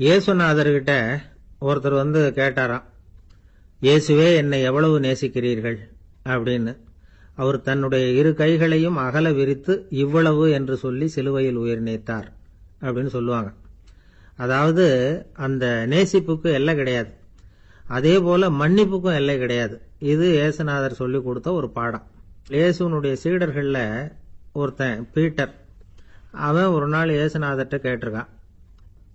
இயேசுநாதர்கிட்ட ஒருத்தர் வந்து கேட்டாராம், இயேசுவே என்னை எவ்வளவு நேசிக்கிறீர்கள் அப்படின்னு. அவர் தன்னுடைய இரு கைகளையும் அகல விரித்து இவ்வளவு என்று சொல்லி சிலுவையில் உயிர் நீத்தார் அப்படின்னு சொல்லுவாங்க. அதாவது அந்த நேசிப்புக்கு எல்லை கிடையாது, அதே போல மன்னிப்புக்கும் எல்லை கிடையாது. இது இயேசுநாதர் சொல்லி கொடுத்த ஒரு பாடம். இயேசுனுடைய சீடர்கள்ல ஒருத்தன் பீட்டர், அவன் ஒரு நாள் இயேசுநாதர்கிட்ட கேட்டிருக்கான்,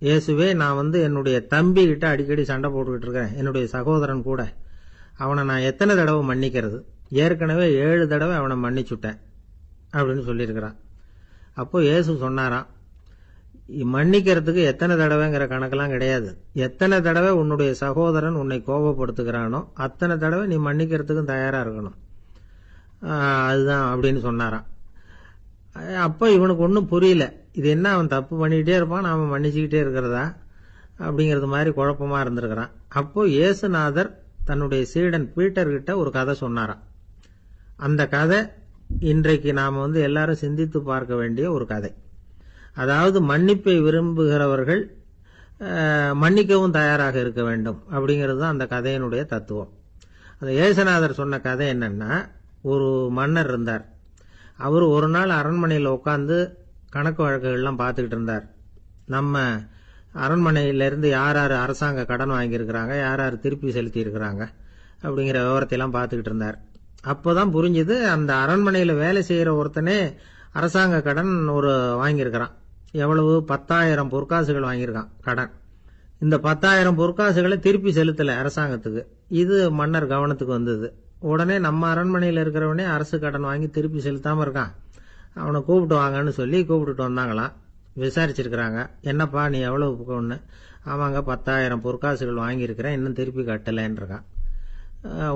இயேசுவே நான் வந்து என்னுடைய தம்பி கிட்ட அடிக்கடி சண்டை போட்டுக்கிட்டு இருக்கிறேன், என்னுடைய சகோதரன் கூட, அவனை நான் எத்தனை தடவை மன்னிக்கிறது? ஏற்கனவே 7 தடவை அவனை மன்னிச்சுட்டேன் அப்படின்னு சொல்லியிருக்கிறான். அப்போ இயேசு சொன்னாராம், மன்னிக்கிறதுக்கு எத்தனை தடவைங்கிற கணக்கெல்லாம் கிடையாது. எத்தனை தடவை உன்னுடைய சகோதரன் உன்னை கோபப்படுத்துகிறானோ அத்தனை தடவை நீ மன்னிக்கிறதுக்கும் தயாரா இருக்கணும், அதுதான் அப்படின்னு சொன்னாராம். அப்போ இவனுக்கு ஒன்றும் புரியல, இது என்ன அவன் தப்பு பண்ணிக்கிட்டே இருப்பான், நாம மன்னிச்சுக்கிட்டே இருக்கிறதா அப்படிங்கிறது மாதிரி குழப்பமா இருந்திருக்கிறான். அப்போ இயேசுநாதர் தன்னுடைய சீடன் பீட்டர் கிட்ட ஒரு கதை சொன்னாராம். அந்த கதை இன்றைக்கு நாம வந்து எல்லாரும் சிந்தித்து பார்க்க வேண்டிய ஒரு கதை. அதாவது மன்னிப்பை விரும்புகிறவர்கள் மன்னிக்கவும் தயாராக இருக்க வேண்டும் அப்படிங்கிறது தான் அந்த கதையினுடைய தத்துவம். அந்த இயேசுநாதர் சொன்ன கதை என்னன்னா, ஒரு மன்னர் இருந்தார். அவர் ஒரு நாள் அரண்மனையில் உட்காந்து கணக்கு வழக்குகள்லாம் பார்த்துக்கிட்டு இருந்தார். நம்ம அரண்மனையிலிருந்து யார் யார் அரசாங்க கடன் வாங்கியிருக்கிறாங்க, யார் யார் திருப்பி செலுத்தி இருக்கிறாங்க அப்படிங்கிற விவரத்தையெல்லாம் பார்த்துக்கிட்டு இருந்தார். அப்போதான் புரிஞ்சுது, அந்த அரண்மனையில் வேலை செய்கிற ஒருத்தனே அரசாங்க கடன் ஒரு வாங்கியிருக்கிறான். எவ்வளவு? 10,000 பொற்காசுகள் வாங்கியிருக்கான் கடன். இந்த 10,000 பொற்காசுகளை திருப்பி செலுத்தலை அரசாங்கத்துக்கு. இது மன்னர் கவனத்துக்கு வந்தது. உடனே நம்ம அரண்மனையில் இருக்கிறவனே அரசு கடன் வாங்கி திருப்பி செலுத்தாம இருக்கான், அவனை கூப்பிட்டு வாங்கன்னு சொல்லி கூப்பிட்டுட்டு வந்தாங்களாம். விசாரிச்சிருக்கிறாங்க, என்னப்பா நீ எவ்வளவு ஒன்று? ஆமாங்க 10,000 பொற்காசுகள் வாங்கியிருக்கிறேன், இன்னும் திருப்பி கட்டலைன்னு இருக்கான்.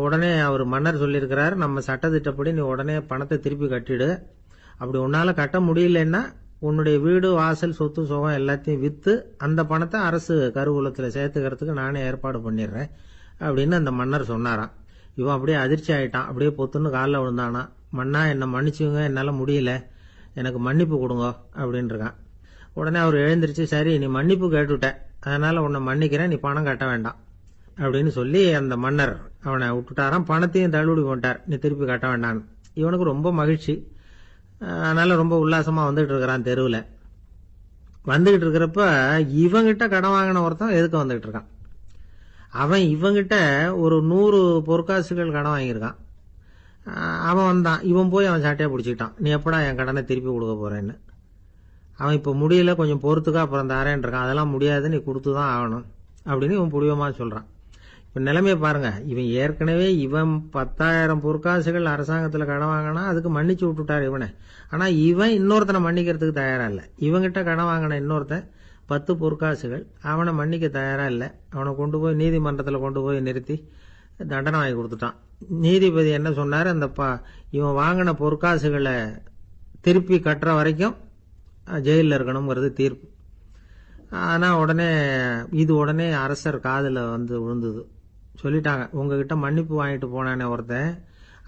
உடனே அவர் மன்னர் சொல்லியிருக்கிறாரு, நம்ம சட்டத்திட்டப்படி நீ உடனே பணத்தை திருப்பி கட்டிடு, அப்படி உன்னால கட்ட முடியலன்னா உன்னுடைய வீடு வாசல் சொத்து சுகம் எல்லாத்தையும் வித்து அந்த பணத்தை அரசு கருவூலத்தில் சேர்த்துக்கிறதுக்கு நானே ஏற்பாடு பண்ணிடுறேன் அப்படின்னு அந்த மன்னர் சொன்னாராம். இவன் அப்படியே அதிர்ச்சி ஆயிட்டான், அப்படியே பொத்துன்னு காலில் விழுந்தானா, மன்னா என்னை மன்னிச்சுங்க, என்னால் முடியல, எனக்கு மன்னிப்பு கொடுங்க அப்படின்னு இருக்கான். உடனே அவர் எழுந்திருச்சு, சரி நீ மன்னிப்பு கேட்டுட்ட, அதனால உன்னை மன்னிக்கிறேன், நீ பணம் கட்ட வேண்டாம் அப்படின்னு சொல்லி அந்த மன்னர் அவனை விட்டுட்டாராம். பணத்தையும் தள்ளுபடி பண்ணிட்டார், நீ திருப்பி கட்ட வேண்டான்னு. இவனுக்கு ரொம்ப மகிழ்ச்சி, அதனால ரொம்ப உல்லாசமா வந்துட்டு இருக்கிறான். தெருவில் வந்துகிட்டு இருக்கிறப்ப இவங்கிட்ட கடன் வாங்கின ஒருத்தன் எதுக்கு வந்துகிட்டு இருக்கான். அவன் இவங்கிட்ட ஒரு 100 பொற்காசுகள் கடன் வாங்கியிருக்கான். அவன் வந்தான், இவன் போய் அவன் சாட்டையை பிடிச்சிக்கிட்டான், நீ எப்படா என் கடனை திருப்பி கொடுக்க போறேன்னு. அவன் இப்போ முடியல, கொஞ்சம் பொறுத்துக்கா, அப்புறம் தாரேன் இருக்கான். அதெல்லாம் முடியாது, நீ கொடுத்துதான் ஆகணும் அப்படின்னு இவன் புடிவமா சொல்றான். இப்ப நிலைமையை பாருங்க, இவன் ஏற்கனவே இவன் 10,000 பொற்காசுகள் அரசாங்கத்துல கடன் வாங்கினா அதுக்கு மன்னிச்சு விட்டுட்டார் இவனை. ஆனா இவன் இன்னொருத்தனை மன்னிக்கிறதுக்கு தயாரா இல்ல. இவங்கிட்ட கடன் வாங்கின இன்னொருத்தன் 10 பொற்காசுகள், அவனை மன்னிக்க தயாரா இல்ல. அவனை கொண்டு போய் நீதிமன்றத்துல கொண்டு போய் நிறுத்தி தண்டனை வாங்கி கொடுத்துட்டான். நீதிபதி என்ன சொன்னாரு, அந்த இவன் வாங்கின பொற்காசுகளை திருப்பி கட்டுற வரைக்கும் ஜெயிலில் இருக்கணுங்கிறது தீர்ப்பு. ஆனா உடனே அரசர் காதுல வந்து விழுந்தது. சொல்லிட்டாங்க, உங்ககிட்ட மன்னிப்பு வாங்கிட்டு போனானே ஒருத்தன்,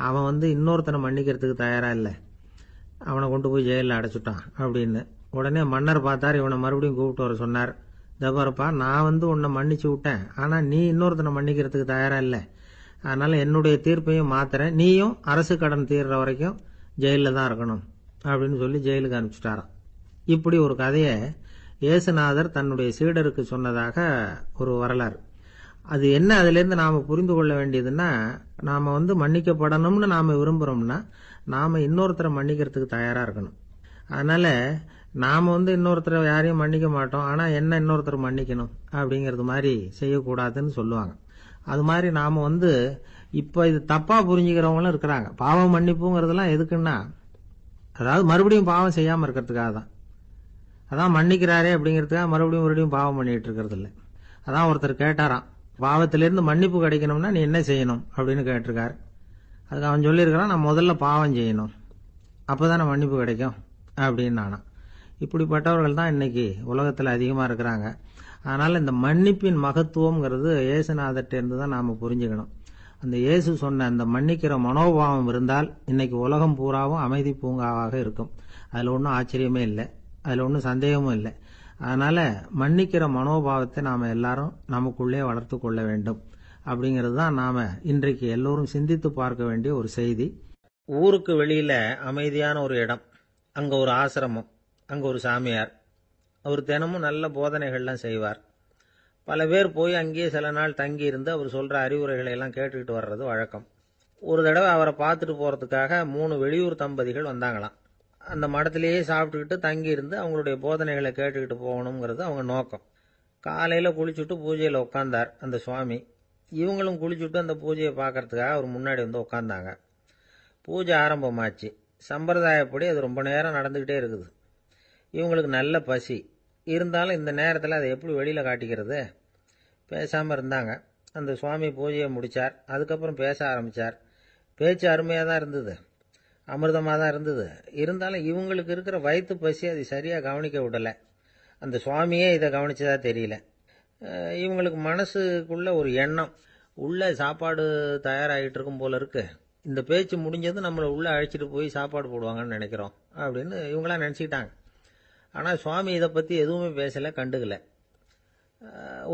அவன் வந்து இன்னொருத்தனை மன்னிக்கிறதுக்கு தயாரா இல்லை, அவனை கொண்டு போய் ஜெயிலில் அடைச்சுட்டான் அப்படின்னு. உடனே மன்னர் பார்த்தார், இவனை மறுபடியும் கூப்பிட்டு வர சொன்னார். தபாரப்பா, நான் வந்து உன்னை மன்னிச்சு விட்டேன், ஆனா நீ இன்னொருத்தனை மன்னிக்கிறதுக்கு தயாரா இல்லை, அதனால என்னுடைய தீர்ப்பையும் மாத்துறேன், நீயும் அரசு கடன் தீர்ற வரைக்கும் ஜெயிலில் தான் இருக்கணும் அப்படின்னு சொல்லி ஜெயிலுக்கு அனுப்பிச்சுட்டாராம். இப்படி ஒரு கதையை இயேசுநாதர் தன்னுடைய சீடருக்கு சொன்னதாக ஒரு வரலாறு. அது என்ன, அதுல இருந்து நாம புரிந்து கொள்ள வேண்டியதுன்னா, நாம வந்து மன்னிக்கப்படணும்னு நாம விரும்புறோம்னா நாம இன்னொருத்தரை மன்னிக்கிறதுக்கு தயாரா இருக்கணும். அதனால நாம வந்து இன்னொருத்தரை யாரையும் மன்னிக்க மாட்டோம், ஆனா என்ன இன்னொருத்தர் மன்னிக்கணும் அப்படிங்கறது மாதிரி செய்யக்கூடாதுன்னு சொல்லுவாங்க. அது மாதிரி நாம வந்து இப்ப இது தப்பா புரிஞ்சுக்கிறவங்களும் இருக்கிறாங்க. பாவம் மன்னிப்புங்கிறதுலாம் எதுக்குன்னா, அதாவது மறுபடியும் பாவம் செய்யாம இருக்கிறதுக்காக தான். அதான் மன்னிக்கிறாரே அப்படிங்கிறதுக்காக மறுபடியும் பாவம் பண்ணிட்டு இருக்கிறது இல்லை. அதான் ஒருத்தர் கேட்டாராம், பாவத்திலிருந்து மன்னிப்பு கிடைக்கணும்னா நீ என்ன செய்யணும் அப்படின்னு கேட்டிருக்காரு. அதுக்கு அவன் சொல்லியிருக்கிறான், நான் முதல்ல பாவம் செய்யணும், அப்பதானே மன்னிப்பு கிடைக்கும் அப்படின்னு. நானா இப்படிப்பட்டவர்கள் தான் இன்னைக்கு உலகத்துல அதிகமா இருக்கிறாங்க. அதனால இந்த மன்னிப்பின் மகத்துவம்ங்கிறது இயேசுநாதர்ட்ட இருந்து தான் நாம புரிஞ்சுக்கணும். அந்த இயேசு சொன்ன அந்த மன்னிக்கிற மனோபாவம் இருந்தால் இன்னைக்கு உலகம் பூராவும் அமைதி பூங்காவாக இருக்கும். அதுல ஒன்றும் ஆச்சரியமே இல்லை, அதுல ஒன்றும் சந்தேகமும் இல்லை. அதனால மன்னிக்கிற மனோபாவத்தை நாம எல்லாரும் நமக்குள்ளே வளர்த்து கொள்ள வேண்டும் அப்படிங்கிறது தான் நாம இன்றைக்கு எல்லோரும் சிந்தித்து பார்க்க வேண்டிய ஒரு செய்தி. ஊருக்கு வெளியில அமைதியான ஒரு இடம், அங்க ஒரு ஆசிரமம், அங்க ஒரு சாமியார். அவர் தினமும் நல்ல போதனைகள்லாம் செய்வார். பல பேர் போய் அங்கேயே சில நாள் தங்கி இருந்து அவர் சொல்ற அறிவுரைகளை எல்லாம் கேட்டுக்கிட்டு வர்றது வழக்கம். ஒரு தடவை அவரை பார்த்துட்டு போறதுக்காக 3 வெளியூர் தம்பதிகள் வந்தாங்களாம். அந்த மடத்திலேயே சாப்பிட்டுக்கிட்டு தங்கி இருந்து அவங்களுடைய போதனைகளை கேட்டுக்கிட்டு போகணுங்கிறது அவங்க நோக்கம். காலையில குளிச்சுட்டு பூஜையில உட்கார்ந்தார் அந்த சுவாமி. இவங்களும் குளிச்சுட்டு அந்த பூஜையை பார்க்கறதுக்காக அவர் முன்னாடி வந்து உட்கார்ந்தாங்க. பூஜை ஆரம்பமாச்சு. சம்பிரதாயப்படி அது ரொம்ப நேரம் நடந்துகிட்டே இருக்குது. இவங்களுக்கு நல்ல பசி இருந்தாலும் இந்த நேரத்தில் அதை எப்படி வெளியில காட்டிக்கிறது? பேசாம இருந்தாங்க. அந்த சுவாமி பூஜையை முடிச்சார். அதுக்கப்புறம் பேச ஆரம்பிச்சார். பேச்சு அருமையாக தான் இருந்தது, அமிர்தமாக தான் இருந்தது. இருந்தாலும் இவங்களுக்கு இருக்கிற வயிற்று பசி அதை சரியாக கவனிக்க விடலை. அந்த சுவாமியே இதை கவனிச்சதா தெரியல. இவங்களுக்கு மனசுக்குள்ள ஒரு எண்ணம், உள்ள சாப்பாடு தயாராகிட்டு இருக்கும் போல இருக்கு, இந்த பேச்சு முடிஞ்சது நம்மளை உள்ள அழைச்சிட்டு போய் சாப்பாடு போடுவாங்கன்னு நினைக்கிறோம் அப்படின்னு இவங்களாம் நினச்சிக்கிட்டாங்க. ஆனால் சுவாமி இதை பற்றி எதுவுமே பேசலை, கண்டுக்கலை.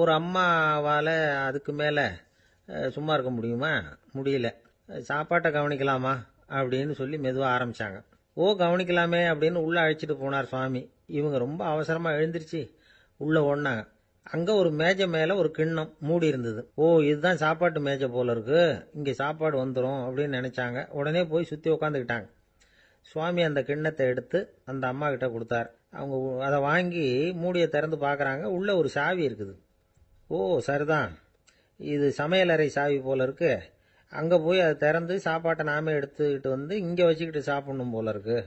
ஒரு அம்மாவால் அதுக்கு மேலே சும்மா இருக்க முடியுமா? முடியல. சாப்பாட்டை கவனிக்கலாமா அப்படின்னு சொல்லி மெதுவாக ஆரம்பித்தாங்க. கவனிக்கலாமே அப்படின்னு உள்ளே அழைச்சிட்டு போனார் சுவாமி. இவங்க ரொம்ப அவசரமாக எழுந்திருச்சு உள்ளே ஓடினாங்க. அங்கே ஒரு மேஜை மேலே ஒரு கிண்ணம் மூடி இருந்தது. இதுதான் சாப்பாட்டு மேஜை போல இருக்கு, இங்கே சாப்பாடு வந்துடும் அப்படின்னு நினச்சாங்க. உடனே போய் சுற்றி உட்காந்துக்கிட்டாங்க. சுவாமி அந்த கிண்ணத்தை எடுத்து அந்த அம்மா கிட்ட கொடுத்தார். அவங்க அதை வாங்கி மூடியை திறந்து பார்க்குறாங்க. உள்ள ஒரு சாவி இருக்குது. சரிதான், இது சமையலறை சாவி போல இருக்கு, அங்கே போய் அதை திறந்து சாப்பாட்டை நாமே எடுத்துக்கிட்டு வந்து இங்கே வச்சுக்கிட்டு சாப்பிடணும் போல இருக்கு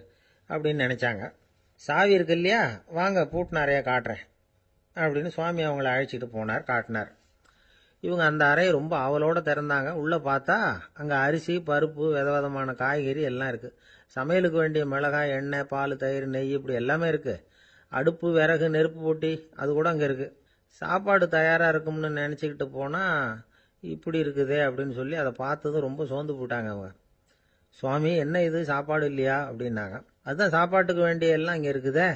அப்படின்னு நினச்சாங்க. சாவி இருக்கு இல்லையா, வாங்க பூட்டின அறையை காட்டுறேன் அப்படின்னு சுவாமி அவங்கள அழைச்சிட்டு போனார், காட்டினார். இவங்க அந்த அறையை ரொம்ப ஆவலோடு திறந்தாங்க. உள்ளே பார்த்தா அங்கே அரிசி, பருப்பு, விதவிதமான காய்கறி எல்லாம் இருக்குது. சமையலுக்கு வேண்டிய மிளகாய், எண்ணெய், பால், தயிர், நெய் இப்படி எல்லாமே இருக்குது. அடுப்பு, விறகு, நெருப்பு போட்டி அது கூட அங்கே இருக்குது. சாப்பாடு தயாராக இருக்கும்னு நினச்சிக்கிட்டு போனால் இப்படி இருக்குதே அப்படின்னு சொல்லி அதை பார்த்ததும் ரொம்ப சோர்ந்து போட்டாங்க அவங்க. சுவாமி, என்ன இது சாப்பாடு இல்லையா அப்படின்னாங்க. அதுதான் சாப்பாட்டுக்கு வேண்டிய எல்லாம் இங்கே இருக்குதே,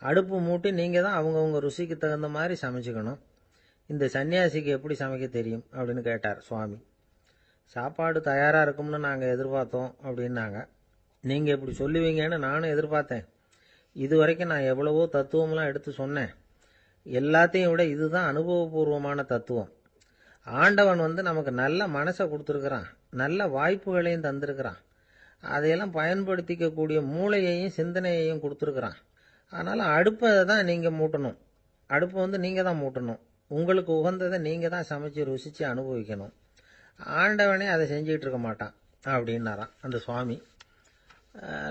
அடுப்பு மூட்டி நீங்கள் தான் அவங்கவுங்க ருசிக்கு தகுந்த மாதிரி சமைச்சிக்கணும். இந்த சன்னியாசிக்கு எப்படி சமைக்க தெரியும் அப்படின்னு கேட்டார் சுவாமி. சாப்பாடு தயாராக இருக்கும்னு நாங்கள் எதிர்பார்த்தோம் அப்படின்னாங்க. நீங்கள் இப்படி சொல்லுவீங்கன்னு நானும் எதிர்பார்த்தேன். இது வரைக்கும் நான் எவ்வளவோ தத்துவம்லாம் எடுத்து சொன்னேன். எல்லாத்தையும் விட இதுதான் அனுபவபூர்வமான தத்துவம். ஆண்டவன் நமக்கு நல்ல மனசை கொடுத்துருக்கிறான், நல்ல வாய்ப்புகளையும் தந்திருக்கிறான், அதையெல்லாம் பயன்படுத்திக்கக்கூடிய மூளையையும் சிந்தனையையும் கொடுத்துருக்குறான். அதனால் அடுப்பை தான் நீங்கள் மூட்டணும், அடுப்பை நீங்கள் தான் மூட்டணும், உங்களுக்கு உகந்ததை நீங்கள் தான் சமைச்சு ருசித்து அனுபவிக்கணும். ஆண்டவனே அதை செஞ்சுக்கிட்டு இருக்க மாட்டான் அப்படின்னாராம் அந்த சுவாமி.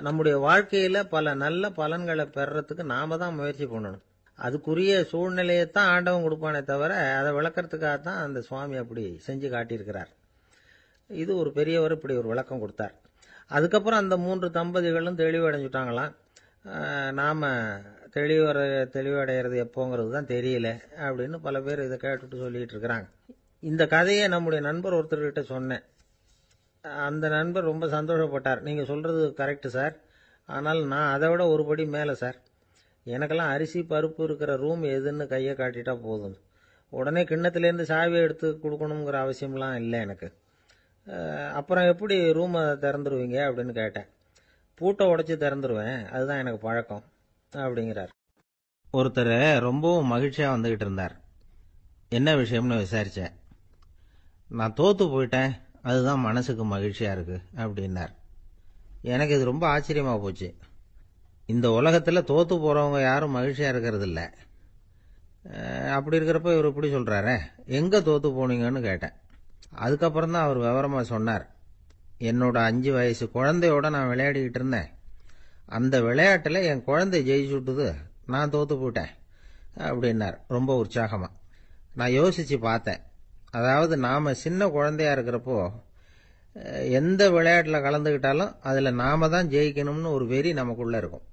நம்முடைய வாழ்க்கையில் பல நல்ல பலன்களை பெறறதுக்கு நாம தான் முயற்சி பண்ணணும். அதுக்குரிய சூழ்நிலையைத்தான் ஆண்டவன் கொடுப்பானே தவிர அதை விளக்கறதுக்காக தான் அந்த சுவாமி அப்படி செஞ்சு காட்டியிருக்கிறார். இது ஒரு பெரியவர் இப்படி ஒரு விளக்கம் கொடுத்தார். அதுக்கப்புறம் அந்த 3 தம்பதிகளும் தெளிவடைஞ்சுட்டாங்களாம். நாம் தெளிவடைகிறது எப்போங்கிறது தான் தெரியல அப்படின்னு பல பேர் இதை கேட்டுட்டு சொல்லிட்டு இருக்கிறாங்க. இந்த கதையை நம்முடைய நண்பர் ஒருத்தர்கிட்ட சொன்னேன். அந்த நண்பர் ரொம்ப சந்தோஷப்பட்டார். நீங்கள் சொல்கிறது கரெக்டு சார், ஆனால் நான் அதை விட ஒரு படி மேலே சார். எனக்கெல்லாம் அரிசி, பருப்பு இருக்கிற ரூம் எதுன்னு கையை காட்டிட்டா போதும், உடனே கிண்ணத்துலேருந்து சாவியை எடுத்து கொடுக்கணுங்கிற அவசியம்லாம் இல்லை எனக்கு. அப்புறம் எப்படி ரூமை திறந்துருவீங்க அப்படின்னு கேட்டேன். பூட்டை உடைச்சி திறந்துருவேன், அதுதான் எனக்கு பழக்கம் அப்படிங்கிறார். ஒருத்தர் ரொம்பவும் மகிழ்ச்சியாக வந்துக்கிட்டு இருந்தார். என்ன விஷயம்னு விசாரித்தேன். நான் தோற்று போயிட்டேன், அதுதான் மனசுக்கு மகிழ்ச்சியாக இருக்குது அப்படின்னார். எனக்கு இது ரொம்ப ஆச்சரியமாக போச்சு. இந்த உலகத்தில் தோற்று போகிறவங்க யாரும் மகிழ்ச்சியாக இருக்கிறது இல்லை. அப்படி இருக்கிறப்ப இவர் இப்படி சொல்கிறாரே, எங்கே தோற்று போனீங்கன்னு கேட்டேன். அதுக்கப்புறம் தான் அவர் விவரமாக சொன்னார். என்னோட 5 வயசு குழந்தையோட நான் விளையாடிக்கிட்டு இருந்தேன். அந்த விளையாட்டில் என் குழந்தை ஜெயிச்சுட்டுது, நான் தோற்று போயிட்டேன் அப்படின்னார் ரொம்ப உற்சாகமாக. நான் யோசித்து பார்த்தேன். அதாவது நாம் சின்ன குழந்தையா இருக்கிறப்போ எந்த விளையாட்டில் கலந்துக்கிட்டாலும் அதில் நாம தான் ஜெயிக்கணும்னு ஒரு வெறி நமக்குள்ளே இருக்கும்.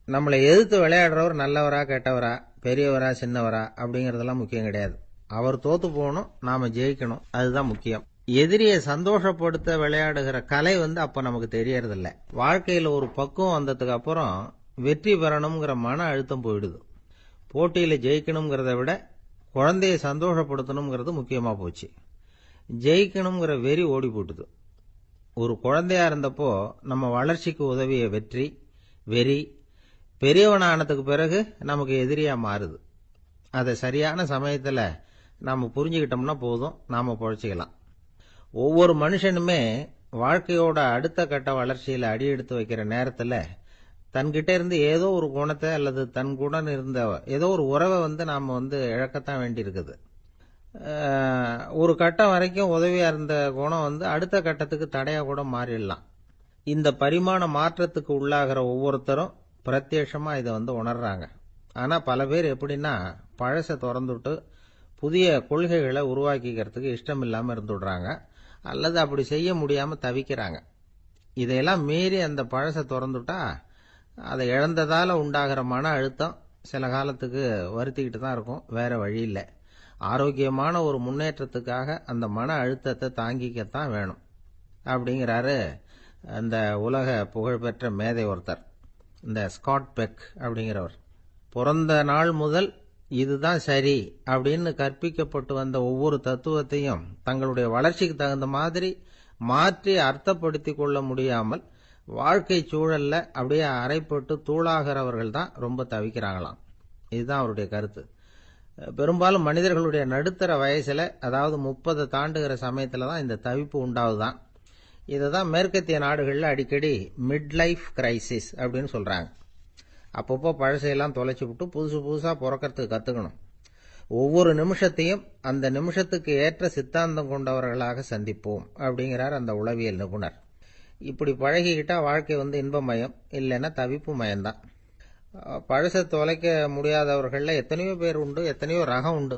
நம்மளை எதிர்த்து விளையாடுறவர் நல்லவரா கெட்டவரா, பெரியவரா சின்னவரா அப்படிங்கிறதெல்லாம் முக்கியம் கிடையாது. அவர் தோற்று போகணும், நாம் ஜெயிக்கணும், அதுதான் முக்கியம். எதிரியை சந்தோஷப்படுத்த விளையாடுகிற கலை அப்போ நமக்கு தெரியறதில்ல. வாழ்க்கையில் ஒரு பக்குவம் வந்ததுக்கு அப்புறம் வெற்றி பெறணுங்கிற மன அழுத்தம் போயிடுது. போட்டியில் ஜெயிக்கணுங்கிறத விட குழந்தைய சந்தோஷப்படுத்தணுங்கிறது முக்கியமாக போச்சு. ஜெயிக்கணுங்கிற வெறி ஓடி போட்டுது. ஒரு குழந்தையா இருந்தப்போ நம்ம வளர்ச்சிக்கு உதவிய வெறி பெரியவனானதுக்கு பிறகு நமக்கு எதிரியா மாறுது. அதை சரியான சமயத்தில் நாம புரிஞ்சுக்கிட்டோம்னா போதும், நாம பொழைச்சிக்கலாம். ஒவ்வொரு மனுஷனுமே வாழ்க்கையோட அடுத்த கட்ட வளர்ச்சியில் அடி எடுத்து வைக்கிற நேரத்தில் தன்கிட்ட இருந்து ஏதோ ஒரு குணத்தை அல்லது தன் குணம் இருந்த ஏதோ ஒரு உறவை நாம இழக்கத்தான் வேண்டியிருக்குது. ஒரு கட்டம் வரைக்கும் உதவியா இருந்த குணம் அடுத்த கட்டத்துக்கு தடையா கூட மாறிடலாம். இந்த பரிமாண மாற்றத்துக்கு உள்ளாகிற ஒவ்வொருத்தரும் பிரத்யட்சமா இதை உணர்றாங்க. ஆனா பல பேர் எப்படின்னா பழச திறந்துட்டு புதிய கொள்கைகளை உருவாக்கிக்கிறதுக்கு இஷ்டம் இல்லாம இருந்துடுறாங்க, அல்லது அப்படி செய்ய முடியாம தவிக்கிறாங்க. இதையெல்லாம் மீறி அந்த பழச திறந்துட்டா அதை இழந்ததால உண்டாகிற மன அழுத்தம் சில காலத்துக்கு வருத்திக்கிட்டு தான் இருக்கும், வேற வழி இல்லை. ஆரோக்கியமான ஒரு முன்னேற்றத்துக்காக அந்த மன அழுத்தத்தை தாங்கிக்கத்தான் வேணும் அப்படிங்கிறாரு அந்த உலக புகழ்பெற்ற மேதை ஒருத்தர், இந்த ஸ்காட் பெக் அப்படிங்கிறவர். பிறந்த நாள் முதல் இதுதான் சரி அப்படின்னு கற்பிக்கப்பட்டு வந்த ஒவ்வொரு தத்துவத்தையும் தங்களுடைய வளர்ச்சிக்கு தகுந்த மாதிரி மாற்றி அர்த்தப்படுத்திக் கொள்ள முடியாமல் வாழ்க்கை சூழல்ல அப்படியே அரைப்பட்டு தூளாகிறவர்கள் தான் ரொம்ப தவிக்கிறாங்களாம். இதுதான் அவருடைய கருத்து. பெரும்பாலும் மனிதர்களுடைய நடுத்தர வயசுல, அதாவது 30 தாண்டுகிற சமயத்துல தான் இந்த தவிப்பு உண்டாவதுதான். இதுதான் மேற்கத்திய நாடுகள்ல அடிக்கடி மிட் லைஃப் கிரைசிஸ் அப்படின்னு சொல்றாங்க. அப்பப்போ பழசையெல்லாம் தொலைச்சு விட்டு புதுசா பிறக்கிறதுக்கு கத்துக்கணும். ஒவ்வொரு நிமிஷத்தையும் அந்த நிமிஷத்துக்கு ஏற்ற சித்தாந்தம் கொண்டவர்களாக சந்திப்போம் அப்படிங்கிறார் அந்த உளவியல் நிபுணர். இப்படி பழகிக்கிட்டா வாழ்க்கை இன்பமயம், இல்லைன்னா தவிப்பு மயம்தான். பழச தொலைக்க முடியாதவர்கள்ல எத்தனையோ பேர் உண்டு, எத்தனையோ ரகம் உண்டு.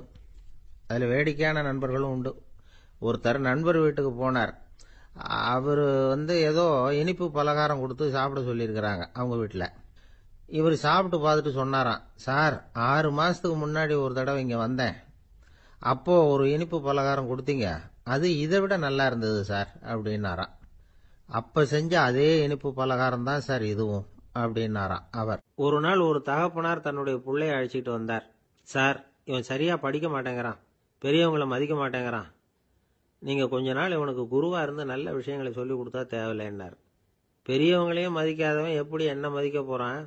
அதுல வேடிக்கையான நண்பர்களும் உண்டு. ஒருத்தர் நண்பர் வீட்டுக்கு போனார். அவரு ஏதோ இனிப்பு பலகாரம் கொடுத்து சாப்பிட சொல்லியிருக்கிறாங்க அவங்க வீட்டில். இவர் சாப்பிட்டு பார்த்துட்டு சொன்னாராம், சார் 6 மாசத்துக்கு முன்னாடி ஒரு தடவை இங்க வந்தேன், அப்போ ஒரு இனிப்பு பலகாரம் கொடுத்தீங்க, அது இதை விட நல்லா இருந்தது சார் அப்படின்னாராம். அப்ப செஞ்ச அதே இனிப்பு பலகாரம் தான் சார் இதுவும் அப்படின்னாராம் அவர். ஒரு நாள் ஒரு தகப்பனார் தன்னுடைய பிள்ளைய அழைச்சிட்டு வந்தார். சார், இவன் சரியா படிக்க மாட்டேங்கிறான், பெரியவங்களை மதிக்க மாட்டேங்கிறான், நீங்க கொஞ்ச நாள் இவனுக்கு குருவா இருந்து நல்ல விஷயங்களை சொல்லி கொடுத்தா தேவையில்லைன்னார். பெரியவங்களையும் மதிக்காதவன் எப்படி என்ன மதிக்க போறான்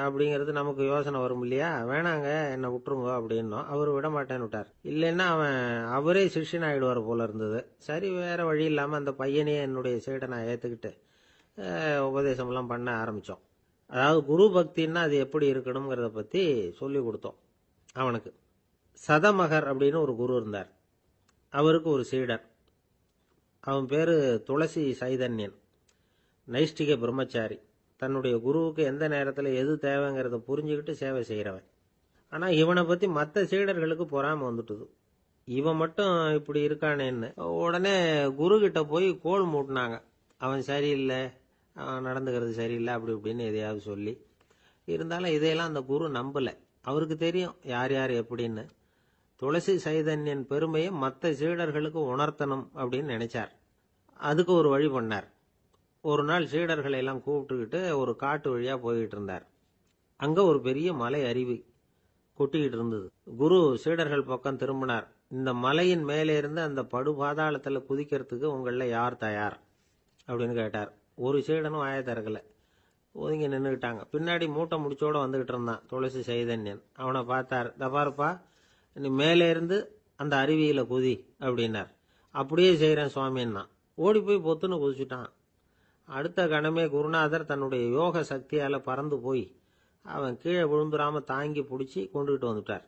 அப்படிங்கிறது நமக்கு யோசனை வரும் இல்லையா? வேணாங்க, என்ன விட்டுருங்க அப்படின்னோம். அவர் விட மாட்டேன்னு விட்டார். இல்லைன்னா அவரே சிஷ்யன் ஆயிடுவார் போல இருந்தது. சரி, வேற வழி இல்லாம அந்த பையனையே என்னுடைய சைடை நான் ஏத்துக்கிட்டு உபதேசம்லாம் பண்ண ஆரம்பிச்சோம். அதாவது குரு பக்தின்னா அது எப்படி இருக்கணுங்கிறத பத்தி சொல்லி கொடுத்தோம் அவனுக்கு. சதமகர் அப்படின்னு ஒரு குரு இருந்தார். அவருக்கு ஒரு சீடர். அவன் பேரு துளசி சைதன்யன், நைஷ்டிக பிரம்மச்சாரி. தன்னுடைய குருவுக்கு எந்த நேரத்தில் எது தேவைங்கிறத புரிஞ்சுக்கிட்டு சேவை செய்கிறவன். ஆனால் இவனை பற்றி மற்ற சீடர்களுக்கு பொறாம வந்துட்டுது. இவன் மட்டும் இப்படி இருக்கானேன்னு உடனே குரு கிட்ட போய் கோல் மூட்டினாங்க. அவன் சரியில்லை, அவன் நடந்துக்கிறது சரியில்லை, அப்படி இப்படின்னு எதையாவது சொல்லி. இருந்தாலும் இதையெல்லாம் அந்த குரு நம்பலை. அவருக்கு தெரியும் யார் யார் எப்படின்னு. துளசி சைதன்யன் பெருமையை மற்ற சீடர்களுக்கு உணர்த்தணும் அப்படின்னு நினைச்சார். அதுக்கு ஒரு வழி பண்ணார். ஒரு நாள் சீடர்களை எல்லாம் கூப்பிட்டுக்கிட்டு ஒரு காட்டு வழியா போய்கிட்டு இருந்தார். அங்க ஒரு பெரிய மலை அருவி கொட்டிக்கிட்டு இருந்தது. குரு சீடர்கள் பக்கம் திரும்பினார். இந்த மலையின் மேலே இருந்து அந்த படுபாதாளத்துல குதிக்கிறதுக்கு உங்கள யார் தயார் அப்படின்னு கேட்டார். ஒரு சீடனும் ஆய திறக்கல, ஒதுங்கி நின்றுக்கிட்டாங்க. பின்னாடி மூட்டை முடிச்சோட வந்துகிட்டு இருந்தான் துளசி சைதன்யன். அவனை பார்த்தார். தபாருப்பா, நீ மேலே இருந்து அந்த அருவியில குதி அப்படின்னார். அப்படியே செய்யறேன் சுவாமின்னா ஓடி போய் பொத்துன்னு குதிச்சுட்டான். அடுத்த கணமே குருநாதர் தன்னுடைய யோக சக்தியால பறந்து போய் அவன் கீழே விழுந்துடாம தாங்கி பிடிச்சி கொண்டுகிட்டு வந்துட்டார்.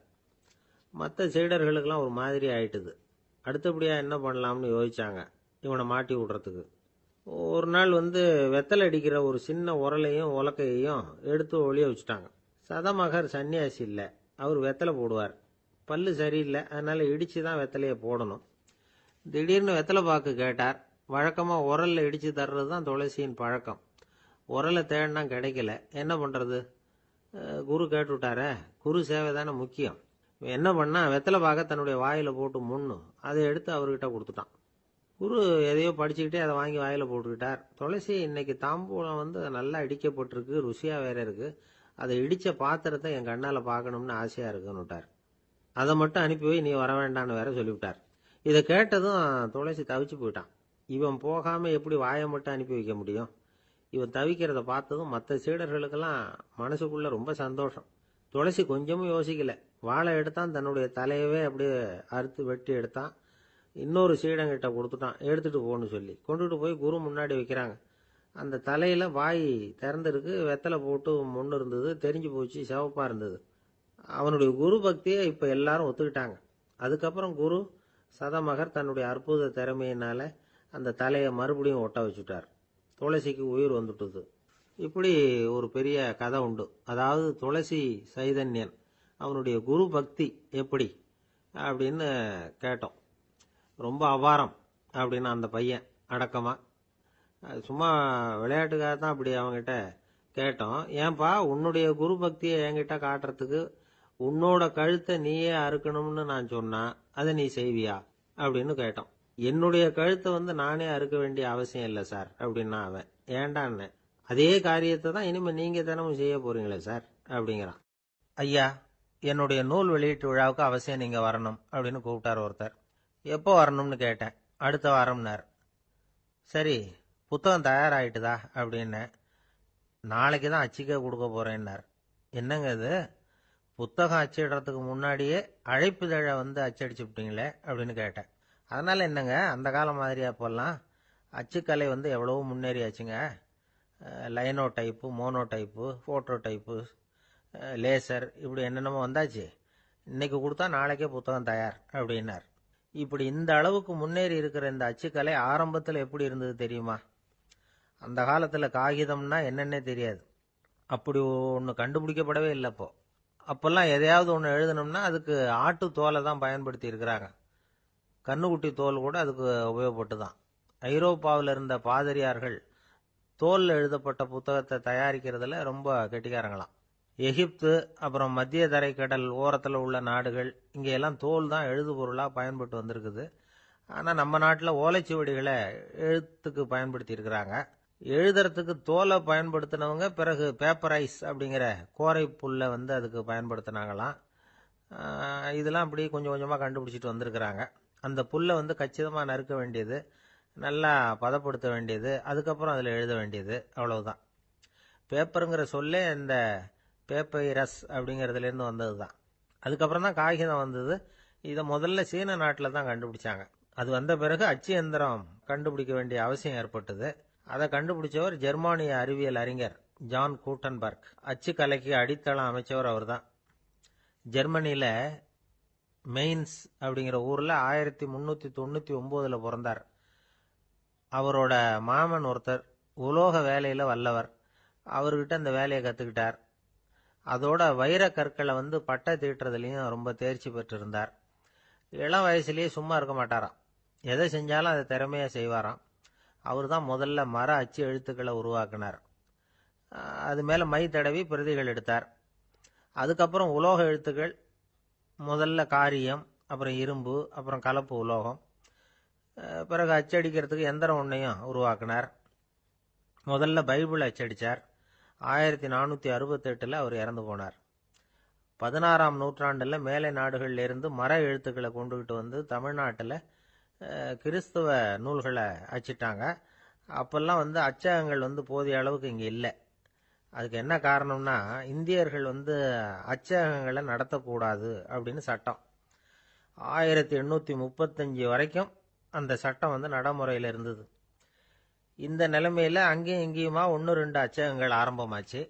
மற்ற சீடர்களுக்கெல்லாம் ஒரு மாதிரி ஆயிட்டுது. அடுத்தபடியா என்ன பண்ணலாம்னு யோசிச்சாங்க இவனை மாட்டி விடுறதுக்கு. ஒரு நாள் வெத்தலை அடிக்கிற ஒரு சின்ன உரலையும் உலக்கையையும் எடுத்து ஒளிய வச்சுட்டாங்க. சதமகர் சன்னியாசி இல்லை, அவர் வெத்தலை போடுவார். பல்லு சரியில்லை, அதனால இடிச்சுதான் வெத்தலையை போடணும். திடீர்னு வெத்தலை பாக்கு கேட்டார். வழக்கமா உரல்ல இடிச்சு தர்றது தான் துளசியின் பழக்கம். உரலை தேடினா கிடைக்கல, என்ன பண்றது? குரு கேட்டுவிட்டார. குரு சேவை தானே முக்கியம். என்ன பண்ணா வெத்தலை பாக்க தன்னுடைய வாயில போட்டு முன்னு அதை எடுத்து அவர்கிட்ட கொடுத்துட்டான். குரு எதையோ படிச்சுக்கிட்டே அதை வாங்கி வாயில போட்டுக்கிட்டார். துளசி, இன்னைக்கு தாம்பூலம் நல்லா அடிக்கப்பட்டிருக்கு, ருசியா வேற இருக்கு, அதை இடிச்ச பாத்திரத்தை என் கண்ணால பார்க்கணும்னு ஆசையா இருக்குன்னுட்டார். அதை மட்டும் அனுப்பி போய் நீ வர வேண்டான்னு வேற சொல்லிவிட்டார். இதை கேட்டதும் துளசி தவிச்சு போயிட்டான். இவன் போகாம எப்படி வாயை மட்டும் அனுப்பி வைக்க முடியும்? இவன் தவிக்கிறத பார்த்ததும் மற்ற சீடர்களுக்கெல்லாம் மனசுக்குள்ள ரொம்ப சந்தோஷம். துளசி கொஞ்சமும் யோசிக்கல. வாழை எடுத்தான், தன்னுடைய தலையவே அப்படியே அறுத்து வெட்டி எடுத்தான். இன்னொரு சீடங்கிட்ட கொடுத்துட்டான், எடுத்துட்டு போன்னு சொல்லி. கொண்டுட்டு போய் குரு முன்னாடி வைக்கிறாங்க. அந்த தலையில வாய் திறந்திருக்கு, வெத்தலை போட்டு முன்னு இருந்தது, தெரிஞ்சு போச்சு, சிவப்பா இருந்தது. அவனுடைய குரு பக்தியை இப்ப எல்லாரும் ஒத்துக்கிட்டாங்க. அதுக்கப்புறம் குரு சதமகர் தன்னுடைய அற்புத திறமையினால அந்த தலையை மறுபடியும் ஒட்ட வச்சுட்டார். துளசிக்கு உயிர் வந்துட்டுது. இப்படி ஒரு பெரிய கதை உண்டு. அதாவது துளசி சைதன்யன் அவனுடைய குரு பக்தி எப்படி அப்படின்னு கேட்டோம். ரொம்ப அபாரம் அப்படின்னு அந்த பையன் அடக்கமா, சும்மா விளையாட்டுக்காக தான் அப்படி அவங்ககிட்ட கேட்டோம். ஏன்பா உன்னுடைய குரு பக்தியை என்கிட்ட காட்டுறதுக்கு உன்னோட கழுத்தை நீயே அறுக்கணும்னு நான் சொன்னா அதை நீ செய்வியா அப்படின்னு கேட்டோம். என்னுடைய கழுத்தை நானே அறுக்க வேண்டிய அவசியம் இல்லை சார் அப்படின்னா அவன். ஏண்டான்னு, அதே காரியத்தை தான் இனிமே நீங்க தினமும் செய்ய போறீங்களே சார் அப்படிங்கிறான். ஐயா, என்னுடைய நூல் வெளியீட்டு விழாவுக்கு அவசியம் நீங்க வரணும் அப்படின்னு கூப்பிட்டார் ஒருத்தர். எப்போ வரணும்னு கேட்டேன். அடுத்த வாரம்னார். சரி, புத்தகம் தயாராயிட்டுதா அப்படின்னு. நாளைக்கு தான் அச்சிக்க கொடுக்க போறேன்னார். என்னங்க இது, புத்தகம் அச்சிடுறதுக்கு முன்னாடியே அழைப்புதழை அச்சடிச்சு விட்டீங்களே அப்படின்னு கேட்டேன். அதனால என்னங்க, அந்த காலம் மாதிரியா போலாம், அச்சுக்கலை எவ்வளவோ முன்னேறியாச்சுங்க. Lino type, mono type, photo type, laser, இப்படி என்னென்னமோ வந்தாச்சு. இன்னைக்கு கொடுத்தா நாளைக்கே புத்தகம் தயார் அப்படின்னார். இப்படி இந்த அளவுக்கு முன்னேறி இருக்கிற இந்த அச்சுக்கலை ஆரம்பத்தில் எப்படி இருந்தது தெரியுமா? அந்த காலத்தில் காகிதம்னா என்னன்னே தெரியாது. அப்படி ஒன்று கண்டுபிடிக்கப்படவே இல்லை. அப்பெல்லாம் எதையாவது ஒன்று எழுதணும்னா அதுக்கு ஆட்டு தோலை தான் பயன்படுத்தி இருக்கிறாங்க. கண்ணுக்குட்டி தோல் கூட அதுக்கு உபயோகப்பட்டு தான். ஐரோப்பாவில் இருந்த பாதிரியார்கள் தோல்ல எழுதப்பட்ட புத்தகத்தை தயாரிக்கிறதுல ரொம்ப கெட்டிக்காரங்களாம். எகிப்து, அப்புறம் மத்திய தரைக்கடல் ஓரத்தில் உள்ள நாடுகள், இங்கெல்லாம் தோல் தான் எழுது பொருளாக பயன்பட்டு வந்திருக்குது. ஆனால் நம்ம நாட்டில் ஓலைச்சுவடிகளை எழுத்துக்கு பயன்படுத்தி இருக்கிறாங்க. எழுதுறதுக்கு தோலை பயன்படுத்தினவங்க பிறகு பேப்பரைஸ் அப்படிங்கிற கோரை புல்லை அதுக்கு பயன்படுத்தினாங்களாம். இதெல்லாம் அப்படி கொஞ்சம் கொஞ்சமாக கண்டுபிடிச்சிட்டு வந்திருக்கிறாங்க. அந்த புல்லை கச்சிதமாக நறுக்க வேண்டியது, நல்லா பதப்படுத்த வேண்டியது, அதுக்கப்புறம் அதில் எழுத வேண்டியது, அவ்வளவுதான். பேப்பருங்கிற சொல்லே இந்த பேப்பைரஸ் அப்படிங்கிறதுலேருந்து வந்தது தான். அதுக்கப்புறம் தான் காகிதம் வந்தது. இதை முதல்ல சீன நாட்டில் தான் கண்டுபிடிச்சாங்க. அது வந்த பிறகு அச்சு எந்திரம் கண்டுபிடிக்க வேண்டிய அவசியம் ஏற்பட்டது. அதை கண்டுபிடிச்சவர் ஜெர்மானிய அறிவியல் அறிஞர் ஜான் கூட்டன்பர்க். அச்சு கலைக்கு அடித்தளம் அமைச்சவர் அவர் தான். ஜெர்மனியில மெயின்ஸ் அப்படிங்கிற ஊர்ல 1399 பிறந்தார். அவரோட மாமன் ஒருத்தர் உலோக வேலையில வல்லவர். அவர்கிட்ட இந்த வேலையை கத்துக்கிட்டார். அதோட வைர கற்களை பட்டை தீட்டுறதுலயும் ரொம்ப தேர்ச்சி பெற்றிருந்தார். இளம் வயசுலயே சும்மா இருக்க மாட்டாராம். எதை செஞ்சாலும் அதை திறமையா செய்வாராம். அவர் தான் முதல்ல மர அச்சு எழுத்துக்களை உருவாக்கினார். அது மேல மை தடவி பிரதிகள் எடுத்தார். அதுக்கப்புறம் உலோக எழுத்துக்கள், முதல்ல காரியம், அப்புறம் இரும்பு, அப்புறம் கலப்பு உலோகம். பிறகு அச்சடிக்கிறதுக்கு எந்திரம் ஒன்றையும் உருவாக்கினார். முதல்ல பைபிள் அச்சடிச்சார். 1468 அவர் இறந்து போனார். 16ஆம் நூற்றாண்டுல மேலை நாடுகள்ல இருந்து மர எழுத்துக்களை கொண்டுகிட்டு தமிழ்நாட்டில் கிறிஸ்துவ நூல்களை அச்சிட்டாங்க. அப்பெல்லாம் அச்சகங்கள் போதிய அளவுக்கு இங்கே இல்லை. அதுக்கு என்ன காரணம்னா, இந்தியர்கள் அச்சகங்களை நடத்தக்கூடாது அப்படின்னு சட்டம். 1835 வரைக்கும் அந்த சட்டம் நடைமுறையில் இருந்தது. இந்த நிலைமையில அங்கேயும் இங்கேயுமா 1-2 அச்சகங்கள் ஆரம்பமாச்சு.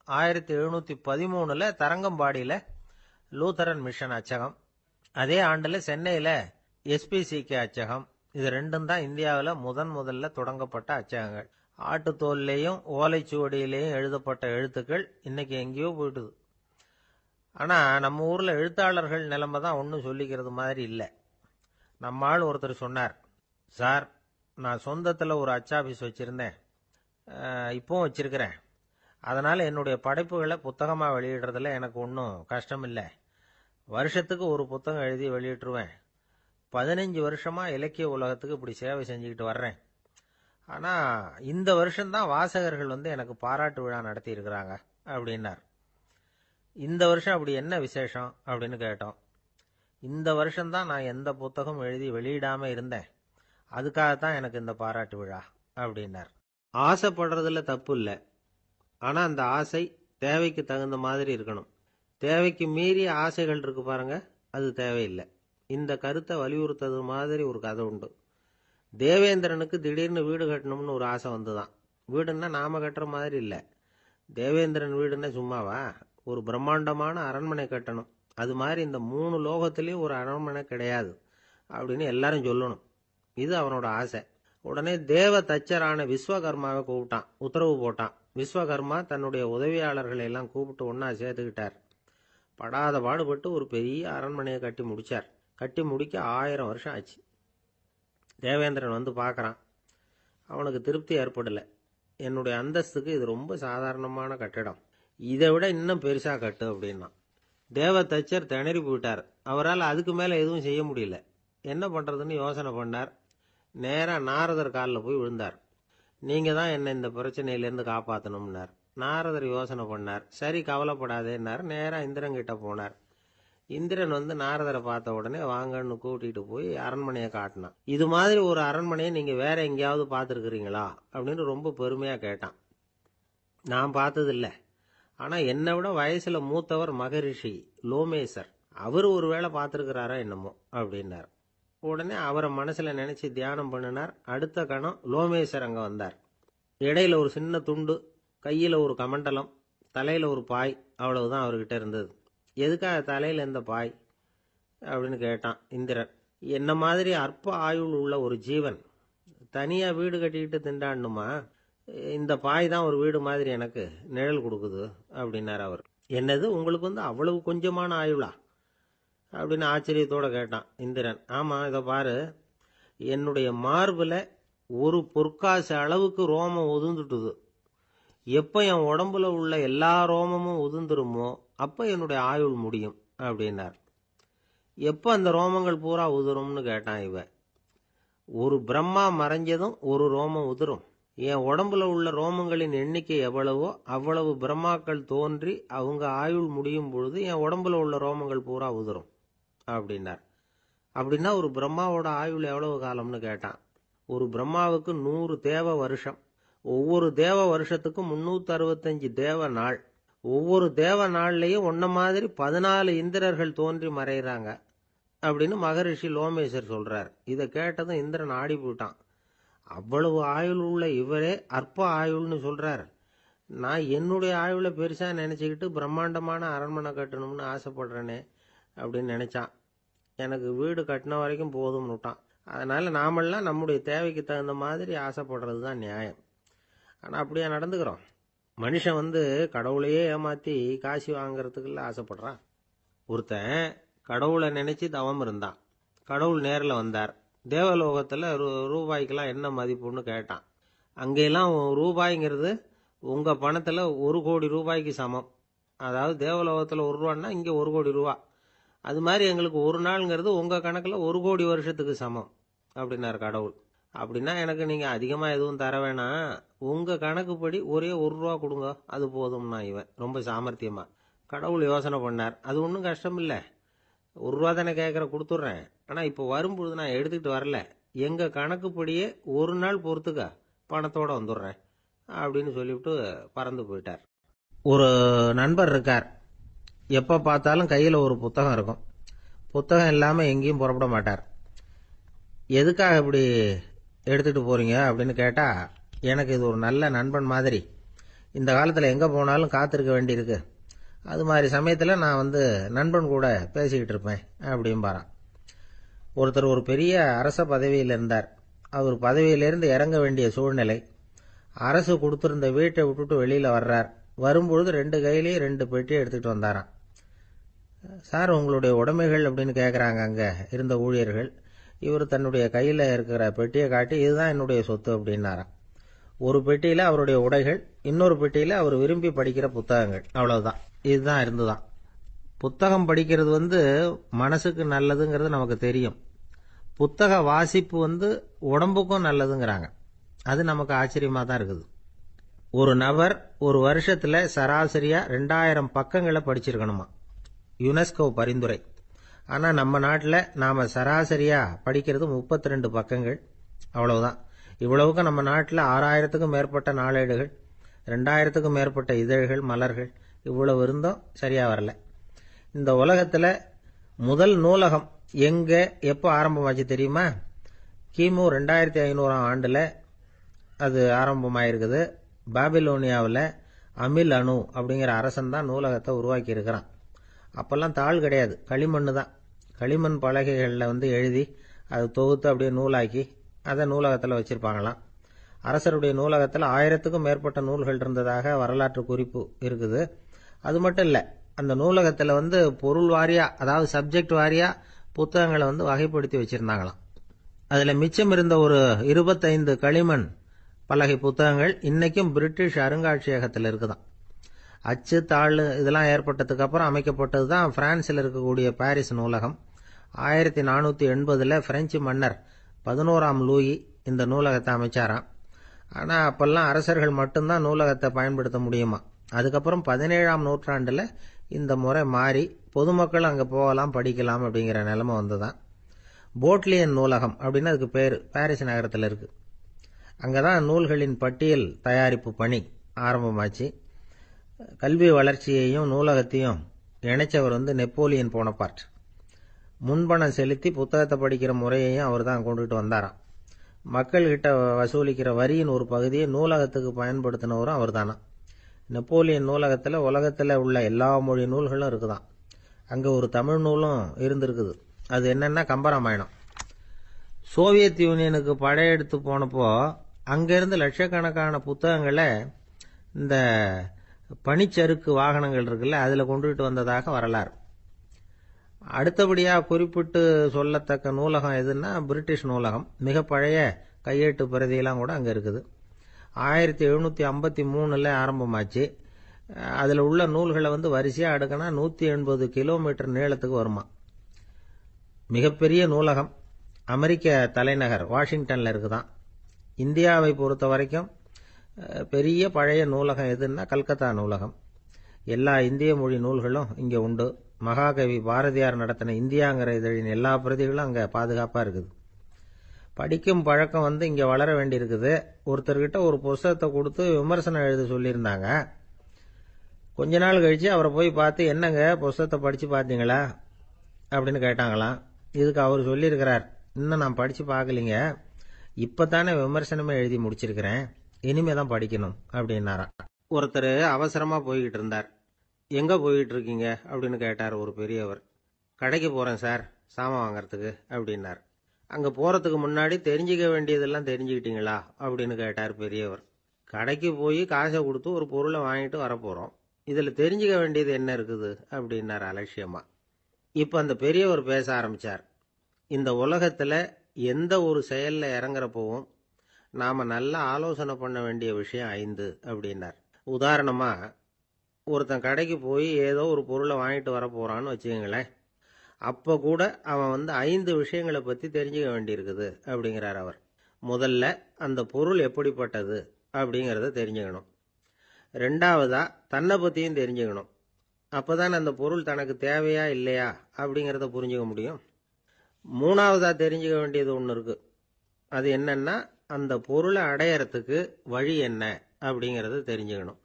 1713 தரங்கம்பாடியில லூத்தரன் மிஷன் அச்சகம், அதே ஆண்டுல சென்னையில SPCK அச்சகம். இது ரெண்டும் தான் இந்தியாவில் முதல்ல தொடங்கப்பட்ட அச்சகங்கள். ஆட்டுத்தோல்லையும் ஓலைச்சுவடியிலையும் எழுதப்பட்ட எழுத்துக்கள் இன்னைக்கு எங்கேயோ போயிட்டுது. ஆனா நம்ம ஊர்ல எழுத்தாளர்கள் நிலைமை தான் ஒன்றும் சொல்லிக்கிறது மாதிரி இல்லை. நம்ம ஆள் ஒருத்தர் சொன்னார், சார், நான் சொந்தத்துல ஒரு அச்சாபீஸ் வச்சிருந்தேன், இப்பவும் வச்சிருக்கிறேன். அதனால என்னுடைய படைப்புகளை புத்தகமா வெளியிடுறதுல எனக்கு ஒன்றும் கஷ்டம் இல்லை. வருஷத்துக்கு ஒரு புத்தகம் எழுதி வெளியிட்டுருவேன். 15 வருஷமா இலக்கிய உலகத்துக்கு இப்படி சேவை செஞ்சுக்கிட்டு வர்றேன். ஆனா இந்த வருஷம்தான் வாசகர்கள் எனக்கு பாராட்டு விழா நடத்தி இருக்கிறாங்க அப்படின்னார். இந்த வருஷம் அப்படி என்ன விசேஷம் அப்படின்னு கேட்டோம். இந்த வருஷம்தான் நான் எந்த புத்தகம் எழுதி வெளியிடாம இருந்தேன், அதுக்காகத்தான் எனக்கு இந்த பாராட்டு விழா அப்படின்னார். ஆசைப்படுறதுல தப்பு இல்லை, ஆனா அந்த ஆசை தேவைக்கு தகுந்த மாதிரி இருக்கணும். தேவைக்கு மீறிய ஆசைகள் இருக்கு பாருங்க, அது தேவையில்லை. இந்த கருத்தை வலியுறுத்தது மாதிரி ஒரு கதை உண்டு. தேவேந்திரனுக்கு திடீர்னு வீடு கட்டணும்னு ஒரு ஆசை வந்துதான். வீடுன்னா நாம கட்டுற மாதிரி இல்லை. தேவேந்திரன் வீடுன்னா சும்மாவா, ஒரு பிரம்மாண்டமான அரண்மனை கட்டணும். அது மாதிரி இந்த 3 லோகத்திலையும் ஒரு அரண்மனை கிடையாது அப்படின்னு எல்லாரும் சொல்லணும். இது அவனோட ஆசை. உடனே தேவ தச்சரான விஸ்வகர்மாவை கூப்பிட்டான், உத்தரவு போட்டான். விஸ்வகர்மா தன்னுடைய உதவியாளர்களை எல்லாம் கூப்பிட்டு ஒன்னா சேர்த்துக்கிட்டார். படாத பாடுபட்டு ஒரு பெரிய அரண்மனையை கட்டி முடிச்சார். கட்டி முடிக்க 1000 வருஷம் ஆச்சு. தேவேந்திரன் வந்து பார்க்கறான். அவனுக்கு திருப்தி ஏற்படலை. என்னுடைய அந்தஸ்துக்கு இது ரொம்ப சாதாரணமான கட்டிடம், இதை விட இன்னும் பெருசா கட்டு அப்படின்னா. தேவ தச்சர் திணறி போயிட்டார். அவரால் அதுக்கு மேல எதுவும் செய்ய முடியல. என்ன பண்றதுன்னு யோசனை பண்ணார். நேரா நாரதர் காலில் போய் விழுந்தார். நீங்க தான் என்ன இந்த பிரச்சனையிலேருந்து காப்பாற்றணும்னார். நாரதர் யோசனை பண்ணார். சரி கவலைப்படாதேன்னார். நேரா இந்திரன் கிட்ட போனார். இந்திரன் வந்து நாரதரை பார்த்த உடனே வாங்கன்னு கூட்டிட்டு போய் அரண்மனையை காட்டினான். இது மாதிரி ஒரு அரண்மனையை நீங்க வேற எங்கேயாவது பார்த்துருக்கிறீங்களா அப்படின்னு ரொம்ப பெருமையா கேட்டான். நான் பார்த்ததில்லை, ஆனா என்னை விட வயசுல மூத்தவர் மகரிஷி லோமேசர், அவர் ஒருவேளை பார்த்துருக்கிறாரா என்னமோ அப்படின்னார். உடனே அவரை மனசுல நினைச்சு தியானம் பண்ணினார். அடுத்த கணம் லோமேசர் அங்க வந்தார். இடையில ஒரு சின்ன துண்டு, கையில ஒரு கமண்டலம், தலையில ஒரு பாய், அவ்வளவுதான் அவர்கிட்ட இருந்தது. எதுக்காக தலையில இந்த பாய் அப்படின்னு கேட்டான் இந்திரன். என்ன மாதிரி அற்ப ஆயுள் உள்ள ஒரு ஜீவன் தனியா வீடு கட்டிக்கிட்டு திண்டாடணுமா? இந்த பாய் தான் ஒரு வீடு மாதிரி எனக்கு நிழல் கொடுக்குது அப்படின்னார் அவர். என்னது, உங்களுக்கு வந்து அவ்வளவு கொஞ்சமான ஆயுளா அப்படின்னு ஆச்சரியத்தோட கேட்டான் இந்திரன். ஆமா, இதை பாரு, என்னுடைய மார்புல ஒரு பொற்காசு அளவுக்கு ரோமம் உதிர்ந்துட்டுது. எப்ப என் உடம்புல உள்ள எல்லா ரோமமும் உதிர்ந்துருமோ அப்ப என்னுடைய ஆயுள் முடியும் அப்படின்னார். எப்ப அந்த ரோமங்கள் பூரா உதிரும்னு கேட்டான் இவன். ஒரு பிரம்மா மறைஞ்சதும் ஒரு ரோமம் உதிரும். என் உடம்புல உள்ள ரோமங்களின் எண்ணிக்கை எவ்வளவோ அவ்வளவு பிரம்மாக்கள் தோன்றி அவங்க ஆயுள் முடியும் பொழுது என் உடம்புல உள்ள ரோமங்கள் பூரா உதிரும் அப்படின்னார். அப்படின்னா ஒரு பிரம்மாவோட ஆயுள் எவ்வளவு காலம்னு கேட்டான். ஒரு பிரம்மாவுக்கு 100 தேவ வருஷம். ஒவ்வொரு தேவ வருஷத்துக்கும் 365 தேவ நாள். ஒவ்வொரு தேவ நாள்லயும் ஒன்ன மாதிரி 14 இந்திரர்கள் தோன்றி மறைகிறாங்க அப்படின்னு மகரிஷி லோமேசர் சொல்றார். இதை கேட்டதும் இந்திரன் ஆடி போயிட்டான். அவ்வளவு ஆயுள் உள்ள இவரே அற்ப ஆயுள்னு சொல்றார். நான் என்னுடைய ஆயுளை பெருசா நினைச்சுக்கிட்டு பிரம்மாண்டமான அரண்மனை கட்டணும்னு ஆசைப்படுறேனே அப்படின்னு நினைச்சான். எனக்கு வீடு கட்டின வரைக்கும் போதும்னு விட்டான். அதனால நாமெல்லாம் நம்முடைய தேவைக்கு தகுந்த மாதிரி ஆசைப்படுறது தான் நியாயம். ஆனா அப்படியே நடந்துக்கிறோம். மனுஷன் வந்து கடவுளையே ஏமாத்தி காசு வாங்கறதுக்குள்ள ஆசைப்படுறான். ஒருத்தன் கடவுளை நினைச்சு தவம் இருந்தான். கடவுள் நேரில் வந்தார். தேவலோகத்துல ரூபாய்க்கெல்லாம் என்ன மதிப்புன்னு கேட்டான். அங்கெல்லாம் ரூபாய்ங்கிறது உங்க பணத்துல 1 கோடி ரூபாய்க்கு சமம். அதாவது தேவலோகத்துல 1 ரூபான்னா இங்க 1 கோடி ரூபா. அது மாதிரி எங்களுக்கு ஒரு நாள்ங்கிறது உங்க கணக்குல 1 கோடி வருஷத்துக்கு சமம் அப்படின்னாரு கடவுள். அப்படின்னா எனக்கு நீங்க அதிகமா எதுவும் தர வேணாம், உங்க கணக்குப்படி ஒரே 1 ரூபா கொடுங்க, அது போதும்னா இவன் ரொம்ப சாமர்த்தியமா. கடவுள் யோசனை பண்ணார். அது ஒன்றும் கஷ்டம் இல்லை, 1 ரூபா தானே கேட்கற, கொடுத்துட்றேன். ஆனா இப்போ வரும்பொழுது நான் எடுத்துக்கிட்டு வரல, எங்க கணக்குப்படியே 1 நாள் பொறுத்துக்க பணத்தோட வந்துடுறேன் அப்படின்னு சொல்லிவிட்டு பறந்து போயிட்டார். ஒரு நண்பர் இருக்கார். எப்ப பார்த்தாலும் கையில ஒரு புத்தகம் இருக்கும். புத்தகம் இல்லாம எங்கேயும் புறப்பட மாட்டார். எதுக்காக இப்படி எடுத்துட்டு போறீங்க அப்படின்னு கேட்டா, எனக்கு இது ஒரு நல்ல நண்பன் மாதிரி, இந்த காலத்துல எங்க போனாலும் காத்திருக்க வேண்டியிருக்கு, அது மாதிரி சமயத்துல நான் வந்து நண்பன் கூட பேசிக்கிட்டு இருப்பேன் அப்படிம்பாரான். ஒருத்தர் ஒரு பெரிய அரச பதவியில் இருந்தார். அவர் பதவியிலிருந்து இறங்க வேண்டிய சூழ்நிலை. அரசு கொடுத்திருந்த வீட்டை விட்டுட்டு வெளியில வர்றார். வரும்பொழுது 2 கையிலேயும் 2 பெட்டியை எடுத்துக்கிட்டு வந்தாராம். சார், உங்களுடைய உடைமைகள் அப்படின்னு கேட்கறாங்க அங்க இருந்த ஊழியர்கள். இவர் தன்னுடைய கையில இருக்கிற பெட்டியை காட்டி, இதுதான் என்னுடைய சொத்து அப்படின்னாராம். ஒரு பெட்டியில அவருடைய உடைகள், இன்னொரு பெட்டியில அவர் விரும்பி படிக்கிற புத்தகங்கள், அவ்வளவுதான். இதுதான் இருந்துதான். புத்தகம் படிக்கிறது வந்து மனசுக்கு நல்லதுங்கிறது நமக்கு தெரியும். புத்தக வாசிப்பு வந்து உடம்புக்கும் நல்லதுங்கிறாங்க. அது நமக்கு ஆச்சரியமா தான் இருக்குது. ஒரு நபர் ஒரு வருஷத்துல சராசரியா 2000 பக்கங்களை படிச்சிருக்கணுமா, யுனெஸ்கோ பரிந்துரை. ஆனா நம்ம நாட்டில் நாம சராசரியா படிக்கிறது 32 பக்கங்கள், அவ்வளவுதான். இவ்வளவுக்கு நம்ம நாட்டில் 6000த்துக்கும் மேற்பட்ட நாளேடுகள், 2000த்துக்கும் மேற்பட்ட இதழ்கள், மலர்கள், இவ்வளவு இருந்தும் சரியா வரல. இந்த உலகத்துல முதல் நூலகம் எங்க எப்போ ஆரம்பமாச்சு தெரியுமா? கிமு 2500ஆம் ஆண்டுல அது ஆரம்பமாயிருக்குது. பாபிலோனியாவில் அமில் அணு அப்படிங்கிற அரசன் தான் நூலகத்தை உருவாக்கி இருக்கிறான். அப்பெல்லாம் தாள் கிடையாது, களிமண் தான். களிமண் பலகைகளில் எழுதி அது தொகுத்து அப்படியே நூலாக்கி அதை நூலகத்தில் வச்சிருப்பாங்களாம். அரசருடைய நூலகத்தில் 1000த்துக்கும் மேற்பட்ட நூல்கள் இருந்ததாக வரலாற்று குறிப்பு இருக்குது. அது மட்டும் இல்லை, அந்த நூலகத்தில் பொருள் வாரியா, அதாவது சப்ஜெக்ட் வாரியா புத்தகங்களை வகைப்படுத்தி வச்சிருந்தாங்களாம். அதுல மிச்சம் இருந்த ஒரு 25 களிமண் பலகை புத்தகங்கள் இன்னைக்கும் பிரிட்டிஷ் அருங்காட்சியகத்தில் இருக்குதான். அச்சு தாள் இதெல்லாம் ஏற்பட்டதுக்கு அப்புறம் அமைக்கப்பட்டது தான் பிரான்சில் இருக்கக்கூடிய பாரிஸ் நூலகம். 1480 பிரெஞ்சு மன்னர் 11ஆம் லூயி இந்த நூலகத்தை அமைச்சாராம். ஆனா அப்பெல்லாம் அரசர்கள் மட்டும்தான் நூலகத்தை பயன்படுத்த முடியுமா. அதுக்கப்புறம் 17ஆம் நூற்றாண்டுல இந்த முறை மாறி பொதுமக்கள் அங்க போகலாம், படிக்கலாம் அப்படிங்கிற நிலைமை வந்துதான். போட்லியன் நூலகம் அப்படின்னு அதுக்கு பேரு, பாரிஸ் நகரத்தில் இருக்கு. அங்கதான் நூல்களின் பட்டியல் தயாரிப்பு பணி ஆரம்பமாச்சு. கல்வி வளர்ச்சியையும் நூலகத்தையும் இணைச்சவர் நெப்போலியன் போனபார்ட். முன்பணம் செலுத்தி புத்தகத்தை படிக்கிற முறையையும் அவர் தான் கொண்டுட்டு வந்தாராம். மக்கள்கிட்ட வசூலிக்கிற வரியின் ஒரு பகுதியை நூலகத்துக்கு பயன்படுத்தினவரும் அவர் தானா. நெப்போலியன் நூலகத்தில் உலகத்தில் உள்ள எல்லா மொழி நூல்களும் இருக்குதான். அங்க ஒரு தமிழ் நூலும் இருந்திருக்குது. அது என்னன்னா கம்பராமாயணம். சோவியத் யூனியனுக்கு படையெடுத்து போனப்போ அங்கிருந்து லட்சக்கணக்கான புத்தகங்களை இந்த பனிச்சறுக்கு வாகனங்கள் இருக்குல்ல, அதுல கொண்டுகிட்டு வந்ததாக வரலாறு. அடுத்தபடியா குறிப்பிட்டு சொல்லத்தக்க நூலகம் எதுன்னா பிரிட்டிஷ் நூலகம். மிக பழைய கையெழுத்து பிரதியெல்லாம் கூட அங்க இருக்குது. 1753 ஆரம்பமாச்சு. அதுல உள்ள நூல்களை வரிசையா அடுக்கினா 180 கிலோமீட்டர் நீளத்துக்கு வருமா. மிகப்பெரிய நூலகம் அமெரிக்க தலைநகர் வாஷிங்டன்ல இருக்குதான். இந்தியாவை பொறுத்த வரைக்கும் பெரிய பழைய நூலகம் எதுன்னா கல்கத்தா நூலகம். எல்லா இந்திய மொழி நூல்களும் இங்க உண்டு. மகாகவி பாரதியார் நடத்தின இந்தியாங்கிற இதழின் எல்லா பிரதிகளும் அங்க பாதுகாப்பா இருக்குது. படிக்கும் பழக்கம் இங்க வளர வேண்டி இருக்குது. ஒருத்தர்கிட்ட ஒரு புஸ்தகத்தை கொடுத்து விமர்சனம் எழுத சொல்லியிருந்தாங்க. கொஞ்ச நாள் கழிச்சு அவரை போய் பார்த்து, என்னங்க புஸ்தகத்தை படிச்சு பார்த்தீங்களா அப்படின்னு கேட்டாங்களாம். இதுக்கு அவர் சொல்லியிருக்கிறார், இன்னும் நான் படிச்சு பார்க்கலிங்க, இப்பதானே விமர்சனமே எழுதி முடிச்சிருக்கிறேன், இனிமே தான் படிக்கணும் அப்படின்னாராம். ஒருத்தர் அவசரமா போய்கிட்டு இருந்தார். எங்க போயிட்டு இருக்கீங்க அப்படின்னு கேட்டார் ஒரு பெரியவர். கடைக்கு போறேன் சார், சாமான் வாங்கறதுக்கு அப்படின்னார். அங்க போறதுக்கு முன்னாடி தெரிஞ்சுக்க வேண்டியதெல்லாம் தெரிஞ்சுக்கிட்டீங்களா அப்படின்னு கேட்டார் பெரியவர். கடைக்கு போய் காசை கொடுத்து ஒரு பொருளை வாங்கிட்டு வரப்போறோம், இதுல தெரிஞ்சுக்க வேண்டியது என்ன இருக்குது அப்படின்னார் அலட்சியமா. இப்ப அந்த பெரியவர் பேச ஆரம்பிச்சார். இந்த உலகத்துல எந்த ஒரு செயல்ல இறங்குறப்பவும் நாம நல்லா ஆலோசனை பண்ண வேண்டிய விஷயம் 5 அப்படின்னார். உதாரணமா, ஒருத்தன் கடைக்கு போய் ஏதோ ஒரு பொருளை வாங்கிட்டு வர போறான்னு வச்சுக்கங்களேன். அப்ப கூட அவன் 5 விஷயங்களை பத்தி தெரிஞ்சுக்க வேண்டியிருக்குது அப்படிங்கிறார் அவர். முதல்ல அந்த பொருள் எப்படிப்பட்டது அப்படிங்கறத தெரிஞ்சுக்கணும். ரெண்டாவதா தன்னை பத்தியும் தெரிஞ்சுக்கணும். அப்பதான் அந்த பொருள் தனக்கு தேவையா இல்லையா அப்படிங்கறத புரிஞ்சுக்க முடியும். மூணாவதா தெரிஞ்சுக்க வேண்டியது ஒண்ணு இருக்கு. அது என்னன்னா, அந்த பொருளை அடையறதுக்கு வழி என்ன அப்படிங்கறத தெரிஞ்சுக்கணும்.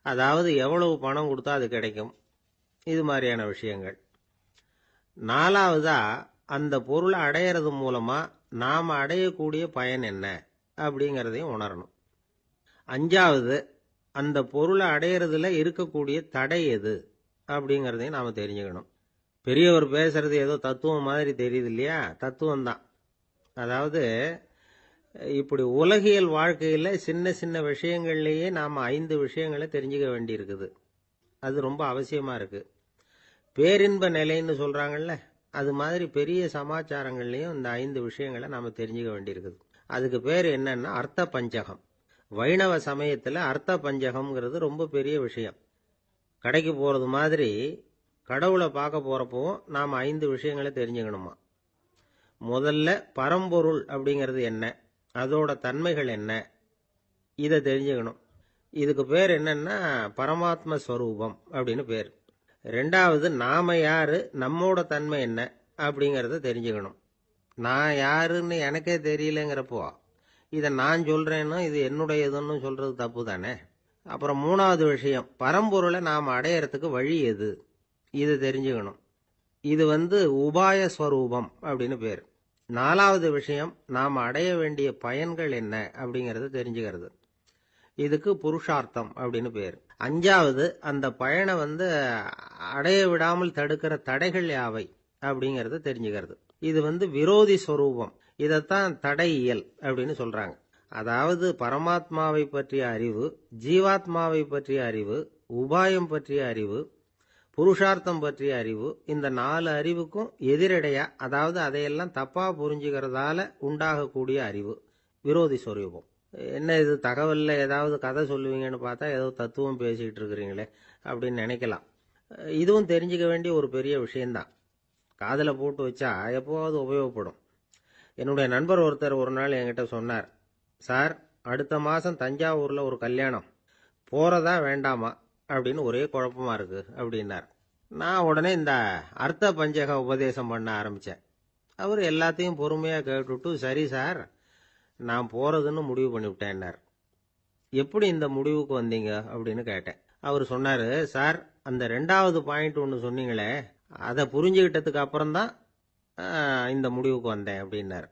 அதாவது எவ்வளவு பணம் கொடுத்தா அது கிடைக்கும், இது மாதிரியான விஷயங்கள். நாலாவதா அந்த பொருளை அடையிறது மூலமா நாம அடையக்கூடிய பயன் என்ன அப்படிங்கறதையும் உணரணும். அஞ்சாவது, அந்த பொருளை அடையிறதுல இருக்கக்கூடிய தடை எது அப்படிங்கறதையும் நாம தெரிஞ்சுக்கணும். பெரியவர் பேசுறது ஏதோ தத்துவம் மாதிரி தெரியுது இல்லையா? தத்துவம் தான். அதாவது இப்படி உலகியல் வாழ்க்கையில சின்ன சின்ன விஷயங்கள்லயே நாம 5 விஷயங்களை தெரிஞ்சுக்க வேண்டி இருக்குது. அது ரொம்ப அவசியமா இருக்கு. பேரின்ப நிலைன்னு சொல்றாங்கல்ல, அது மாதிரி பெரிய சமாச்சாரங்கள்லயும் இந்த 5 விஷயங்களை நாம தெரிஞ்சுக்க வேண்டி இருக்குது. அதுக்கு பேர் என்னன்னா அர்த்த பஞ்சகம். வைணவ சமயத்துல அர்த்த பஞ்சகம்ங்கிறது ரொம்ப பெரிய விஷயம். கடைக்கு போறது மாதிரி கடவுளை பார்க்க போறப்பவும் நாம 5 விஷயங்களை தெரிஞ்சுக்கணுமா. முதல்ல பரம்பொருள் அப்படிங்கிறது என்ன, அதோட தன்மைகள் என்ன, இதை தெரிஞ்சுக்கணும். இதுக்கு பேர் என்னன்னா பரமாத்ம ஸ்வரூபம் அப்படின்னு பேர். ரெண்டாவது, நாம யாரு, நம்மோட தன்மை என்ன அப்படிங்கறத தெரிஞ்சுக்கணும். நான் யாருன்னு எனக்கே தெரியலங்கிறப்போ இதை நான் சொல்றேன்னு இது என்னுடையதுன்னு சொல்றது தப்பு தானே. அப்புறம் மூணாவது விஷயம், பரம்பொருளை நாம் அடையறதுக்கு வழி எது, இது தெரிஞ்சுக்கணும். இது உபாய ஸ்வரூபம் அப்படின்னு பேர். நாலாவது விஷயம், நாம் அடைய வேண்டிய பயன்கள் என்ன அப்படிங்கறத தெரிஞ்சுக்கிறது. இதுக்கு புருஷார்த்தம் அப்படின்னு பேர். அஞ்சாவது, அந்த பயனை அடைய விடாமல் தடுக்கிற தடைகள் யாவை அப்படிங்கறத தெரிஞ்சுக்கிறது. இது விரோதி ஸ்வரூபம். இதைத்தான் தடையியல் அப்படின்னு சொல்றாங்க. அதாவது பரமாத்மாவை பற்றிய அறிவு, ஜீவாத்மாவை பற்றிய அறிவு, உபாயம் பற்றிய அறிவு, புருஷார்த்தம் பற்றிய அறிவு, இந்த 4 அறிவுக்கும் எதிரடையா, அதாவது அதையெல்லாம் தப்பா புரிஞ்சுக்கிறதால உண்டாகக்கூடிய அறிவு விரோதி ஸ்வரூபம். என்ன இது தகவல்ல ஏதாவது கதை சொல்லுவீங்கன்னு பார்த்தா ஏதோ தத்துவம் பேசிட்டு இருக்கிறீங்களே அப்படின்னு நினைக்கலாம். இதுவும் தெரிஞ்சுக்க வேண்டிய ஒரு பெரிய விஷயம்தான். காதல போட்டு வச்சா எப்போவாவது உபயோகப்படும். என்னுடைய நண்பர் ஒருத்தர் ஒரு நாள் என்கிட்ட சொன்னார், சார், அடுத்த மாசம் தஞ்சாவூர்ல ஒரு கல்யாணம், போறதா வேண்டாமா அப்படின்னு ஒரே குழப்பமா இருக்கு அப்படின்னார். நான் உடனே இந்த அர்த்த பஞ்சக உபதேசம் பண்ண ஆரம்பிச்சேன். அவர் எல்லாத்தையும் பொறுமையா கேட்டுட்டு, சரி சார், நான் போறதுன்னு முடிவு பண்ணிவிட்டேன்னார். எப்படி இந்த முடிவுக்கு வந்தீங்க அப்படின்னு கேட்டேன். அவர் சொன்னாரு, சார், அந்த 2வது பாயிண்ட் ஒன்று சொன்னீங்களே, அதை புரிஞ்சுக்கிட்டதுக்கு அப்புறம்தான் இந்த முடிவுக்கு வந்தேன் அப்படின்னாரு.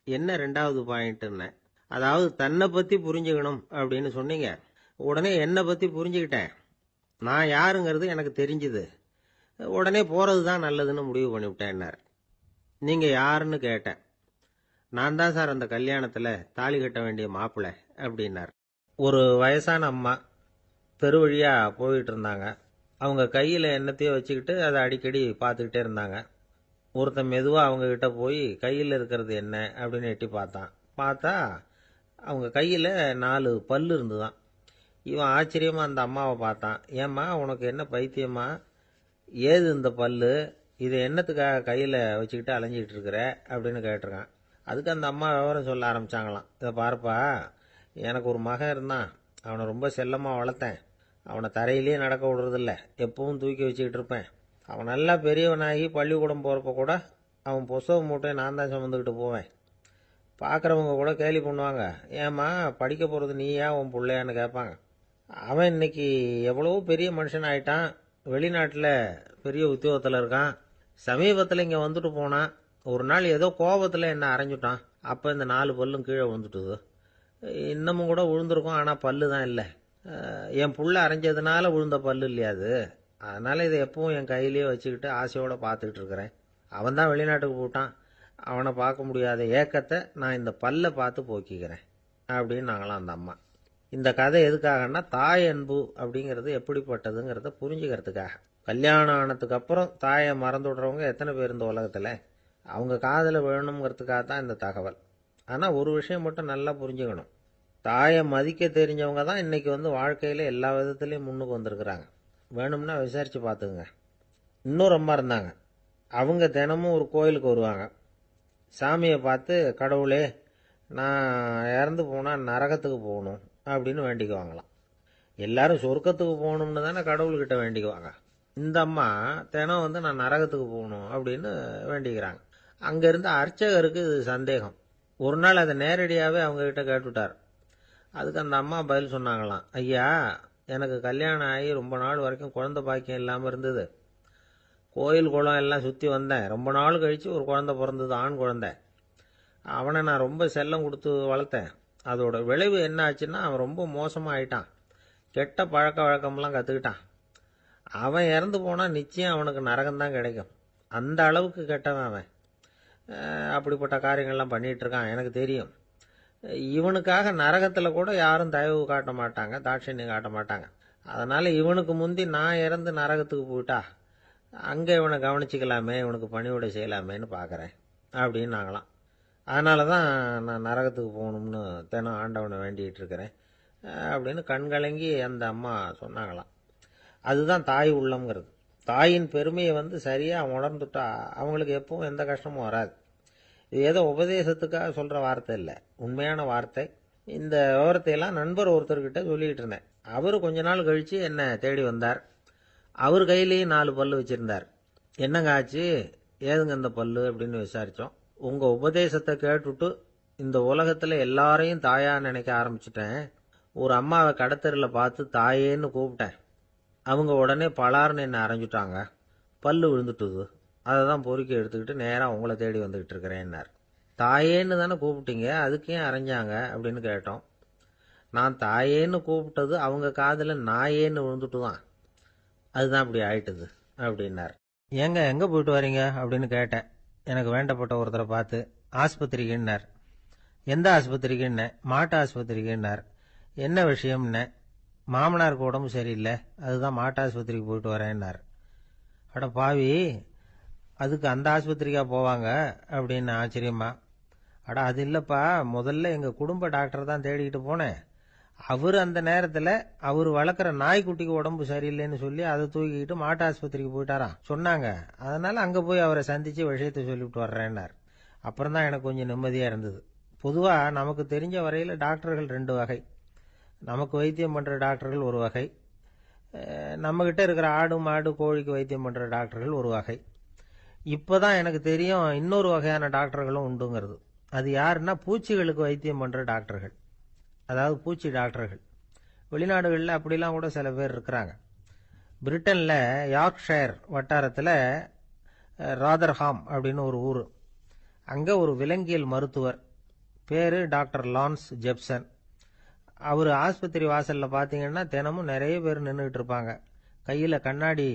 என்ன 2வது பாயிண்ட்னு? அதாவது தன்னை பத்தி புரிஞ்சுக்கணும் அப்படின்னு சொன்னீங்க. உடனே என்னை பத்தி புரிஞ்சுக்கிட்டேன், நான் யாருங்கிறது எனக்கு தெரிஞ்சுது, உடனே போறது தான் நல்லதுன்னு முடிவு பண்ணிவிட்டேன்னார். நீங்க யாருன்னு கேட்டேன். நான் தான் சார் அந்த கல்யாணத்துல தாலி கட்ட வேண்டிய மாப்பிள்ளை அப்படின்னார். ஒரு வயசான அம்மா தெரு வழியா போயிட்டு இருந்தாங்க. அவங்க கையில என்னத்தையோ வச்சுக்கிட்டு அதை அடிக்கடி பார்த்துக்கிட்டே இருந்தாங்க. ஒருத்தன் மெதுவா அவங்க கிட்ட போய் கையில் இருக்கிறது என்ன அப்படின்னு எட்டி பார்த்தான். பார்த்தா அவங்க கையில 4 பல்லு இருந்துதான். இவன் ஆச்சரியமா அந்த அம்மாவை பார்த்தான். ஏம்மா, உனக்கு என்ன பைத்தியமா, ஏது இந்த பல்லு, இதை என்னத்துக்காக கையில வச்சுக்கிட்டு அலைஞ்சிக்கிட்டு இருக்கிற அப்படின்னு கேட்டிருக்கான். அதுக்கு அந்த அம்மா விவரம் சொல்ல ஆரம்பிச்சாங்களாம். இதை பாருப்பா, எனக்கு ஒரு மகன் இருந்தான், அவனை ரொம்ப செல்லமா வளர்த்தேன். அவனை தரையிலேயே நடக்க விடுறதில்ல, எப்பவும் தூக்கி வச்சுக்கிட்டு இருப்பேன். அவன் நல்லா பெரியவனாகி பள்ளிக்கூடம் போறப்ப கூட அவன் புஸ்தக மூட்டையை நான் தான் சுமந்துக்கிட்டு போவேன். பார்க்குறவங்க கூட கேலி பண்ணுவாங்க, ஏம்மா படிக்க போறது நீயா உன் பிள்ளையான்னு கேட்பாங்க. அவன் இன்னைக்கு எவ்வளவோ பெரிய மனுஷன் ஆயிட்டான், வெளிநாட்டில் பெரிய உத்தியோகத்தில் இருக்கான். சமீபத்தில் இங்கே வந்துட்டு போனான். ஒரு நாள் ஏதோ கோபத்தில் என்ன அரைஞ்சுட்டான். அப்போ இந்த 4 பல்லும் கீழே விழுந்துட்டுது. இன்னமும் கூட விழுந்திருக்கும், ஆனால் பல்லு தான் இல்லை. என் புள்ள அரைஞ்சதுனால விழுந்த பல்லு இல்லையா அது, அதனால இதை எப்பவும் என் கையிலேயே வச்சுக்கிட்டு ஆசையோட பார்த்துக்கிட்டு இருக்கிறேன். அவன் தான் வெளிநாட்டுக்கு போட்டான், அவனை பார்க்க முடியாத ஏக்கத்தை நான் இந்த பல்லை பார்த்து போக்கிக்கிறேன் அப்படின்னு நாங்களாம் அந்த அம்மா. இந்த கதை எதுக்காகன்னா, தாய் அன்பு அப்படிங்கிறது எப்படிப்பட்டதுங்கிறத புரிஞ்சுக்கிறதுக்காக. கல்யாணம் ஆனதுக்கு அப்புறம் தாயை மறந்து விடுறவங்க எத்தனை பேர் இந்த உலகத்தில், அவங்க காதல வேணுங்கிறதுக்காக தான் இந்த தகவல். ஆனால் ஒரு விஷயம் மட்டும் நல்லா புரிஞ்சுக்கணும், தாயை மதிக்க தெரிஞ்சவங்க தான் இன்னைக்கு வாழ்க்கையில் எல்லா விதத்துலேயும் முன்னுக்கு வந்திருக்கிறாங்க. வேணும்னா விசாரித்து பார்த்துங்க. இன்னொரு அம்மா இருந்தாங்க. அவங்க தினமும் ஒரு கோயிலுக்கு வருவாங்க. சாமியை பார்த்து, கடவுளே, நான் இறந்து போனால் நரகத்துக்கு போகணும் அப்படின்னு வேண்டிக்குவாங்களாம். எல்லாரும் சொர்க்கத்துக்கு போகணும்னு தானே கடவுள்கிட்ட வேண்டிக்குவாங்க. இந்த அம்மா தினம் நான் நரகத்துக்கு போகணும் அப்படின்னு வேண்டிக்கிறாங்க. அங்கிருந்த அர்ச்சகருக்கு இது சந்தேகம். ஒரு நாள் அதை நேரடியாகவே அவங்க கிட்ட கேட்டுவிட்டார். அதுக்கு அந்த அம்மா பதில் சொன்னாங்களாம், ஐயா, எனக்கு கல்யாணம் ஆகி ரொம்ப நாள் வரைக்கும் குழந்தை பாக்கியம் இல்லாமல் இருந்தது. கோயில் குளம் எல்லாம் சுற்றி வந்தேன். ரொம்ப நாள் கழித்து ஒரு குழந்தை பிறந்தது, ஆண் குழந்தை. அவனை நான் ரொம்ப செல்லம் கொடுத்து வளர்த்தேன். அதோட விளைவு என்ன ஆச்சுன்னா, அவன் ரொம்ப மோசமாக ஆயிட்டான். கெட்ட பழக்க வழக்கம்லாம் கற்றுக்கிட்டான். அவன் இறந்து போனால் நிச்சயம் அவனுக்கு நரகம்தான் கிடைக்கும். அந்த அளவுக்கு கெட்டவன் அவன். அப்படிப்பட்ட காரியங்கள்லாம் பண்ணிகிட்டு இருக்கான், எனக்கு தெரியும். இவனுக்காக நரகத்தில் கூட யாரும் தயவு காட்ட மாட்டாங்க, தாட்சண்யம் காட்ட மாட்டாங்க. அதனால் இவனுக்கு முந்தி நான் இறந்து நரகத்துக்கு போயிட்டா அங்கே இவனை கவனிச்சிக்கலாமே, இவனுக்கு பணிவிடை செய்யலாமேன்னு பார்க்குறேன் அப்படின்னு நாங்களாம். அதனால தான் நான் நரகத்துக்கு போகணும்னு தினம் ஆண்டவனை வேண்டிகிட்டு இருக்கிறேன் அப்படின்னு கண்கலங்கி அந்த அம்மா சொன்னாங்களாம். அதுதான் தாய் உள்ளம்ங்கிறது. தாயின் பெருமையை சரியாக உணர்ந்துட்டா அவங்களுக்கு எப்பவும் எந்த கஷ்டமும் வராது. இது ஏதோ உபதேசத்துக்காக சொல்கிற வார்த்தை இல்லை, உண்மையான வார்த்தை. இந்த விவரத்தையெல்லாம் நண்பர் ஒருத்தர்கிட்ட சொல்லிக்கிட்டு இருந்தேன். அவர் கொஞ்ச நாள் கழித்து என்னை தேடி வந்தார். அவர் கையிலேயும் 4 பல்லு வச்சுருந்தார். என்னங்க ஆச்சு, ஏதுங்க இந்த பல்லு அப்படின்னு விசாரித்தோம். உங்கள் உபதேசத்தை கேட்டுட்டு இந்த உலகத்தில் எல்லாரையும் தாயா நினைக்க ஆரம்பிச்சிட்டேன். ஒரு அம்மாவை கடத்தரில் பார்த்து தாயேன்னு கூப்பிட்டேன். அவங்க உடனே பலார்னு என்னை அரைஞ்சிட்டாங்க. பல்லு விழுந்துட்டுது. அதை தான் பொறுக்கி எடுத்துக்கிட்டு நேராக உங்களை தேடி வந்துக்கிட்டு இருக்கிறேன்னார். தாயேன்னு தானே கூப்பிட்டீங்க, அதுக்கு ஏன் அரைஞ்சாங்க அப்படின்னு கேட்டோம். நான் தாயேன்னு கூப்பிட்டது அவங்க காதில் நாயேன்னு விழுந்துட்டு தான், அதுதான் அப்படி ஆயிட்டுது அப்படின்னார். ஏங்க எங்கே போயிட்டு வரீங்க அப்படின்னு கேட்டேன். எனக்கு வேண்டப்பட்ட ஒருத்தரை பார்த்து. ஆஸ்பத்திரிக்குன்னார். எந்த ஆஸ்பத்திரிக்குன்னே? மாட்டு ஆஸ்பத்திரிக்குன்னார். என்ன விஷயம்னே? மாமனாருக்கு உடம்பு சரியில்லை, அதுதான் மாட்டு ஆஸ்பத்திரிக்கு போயிட்டு வரேன்னார். அட பாவி, அதுக்கு அந்த ஆஸ்பத்திரிக்கா போவாங்க அப்படின்னு ஆச்சரியமா. அட அது இல்லைப்பா, முதல்ல எங்கள் குடும்ப டாக்டர் தான் தேடிக்கிட்டு போனேன். அவர் அந்த நேரத்தில் அவர் வளர்க்குற நாய்க்குட்டிக்கு உடம்பு சரியில்லைன்னு சொல்லி அதை தூக்கிக்கிட்டு மாட்டு ஆஸ்பத்திரிக்கு போயிட்டாராம் சொன்னாங்க. அதனால் அங்கே போய் அவரை சந்தித்து விஷயத்தை சொல்லிவிட்டு வர்றேன்னார். அப்புறம் தான் எனக்கு கொஞ்சம் நிம்மதியாக இருந்தது. பொதுவாக நமக்கு தெரிஞ்ச வரையில் டாக்டர்கள் 2 வகை. நமக்கு வைத்தியம் பண்ணுற டாக்டர்கள் ஒரு வகை, நம்மக்கிட்ட இருக்கிற ஆடு மாடு கோழிக்கு வைத்தியம் பண்ணுற டாக்டர்கள் ஒரு வகை. இப்போ தான் எனக்கு தெரியும் இன்னொரு வகையான டாக்டர்களும் உண்டுங்கிறது. அது யாருன்னா பூச்சிகளுக்கு வைத்தியம் பண்ணுற டாக்டர்கள், அதாவது பூச்சி டாக்டர்கள். வெளிநாடுகளில் அப்படிலாம் கூட சில பேர் இருக்கிறாங்க. பிரிட்டனில் யார்க்ஷயர் வட்டாரத்தில் ராதர்ஹாம் அப்படின்னு ஒரு ஊர். அங்கே ஒரு விலங்கியல் மருத்துவர், பேர் டாக்டர் லான்ஸ் ஜெப்சன். அவர் ஆஸ்பத்திரி வாசலில் பார்த்தீங்கன்னா தினமும் நிறைய பேர் நின்றுக்கிட்டு இருப்பாங்க. கையில் கண்ணாடி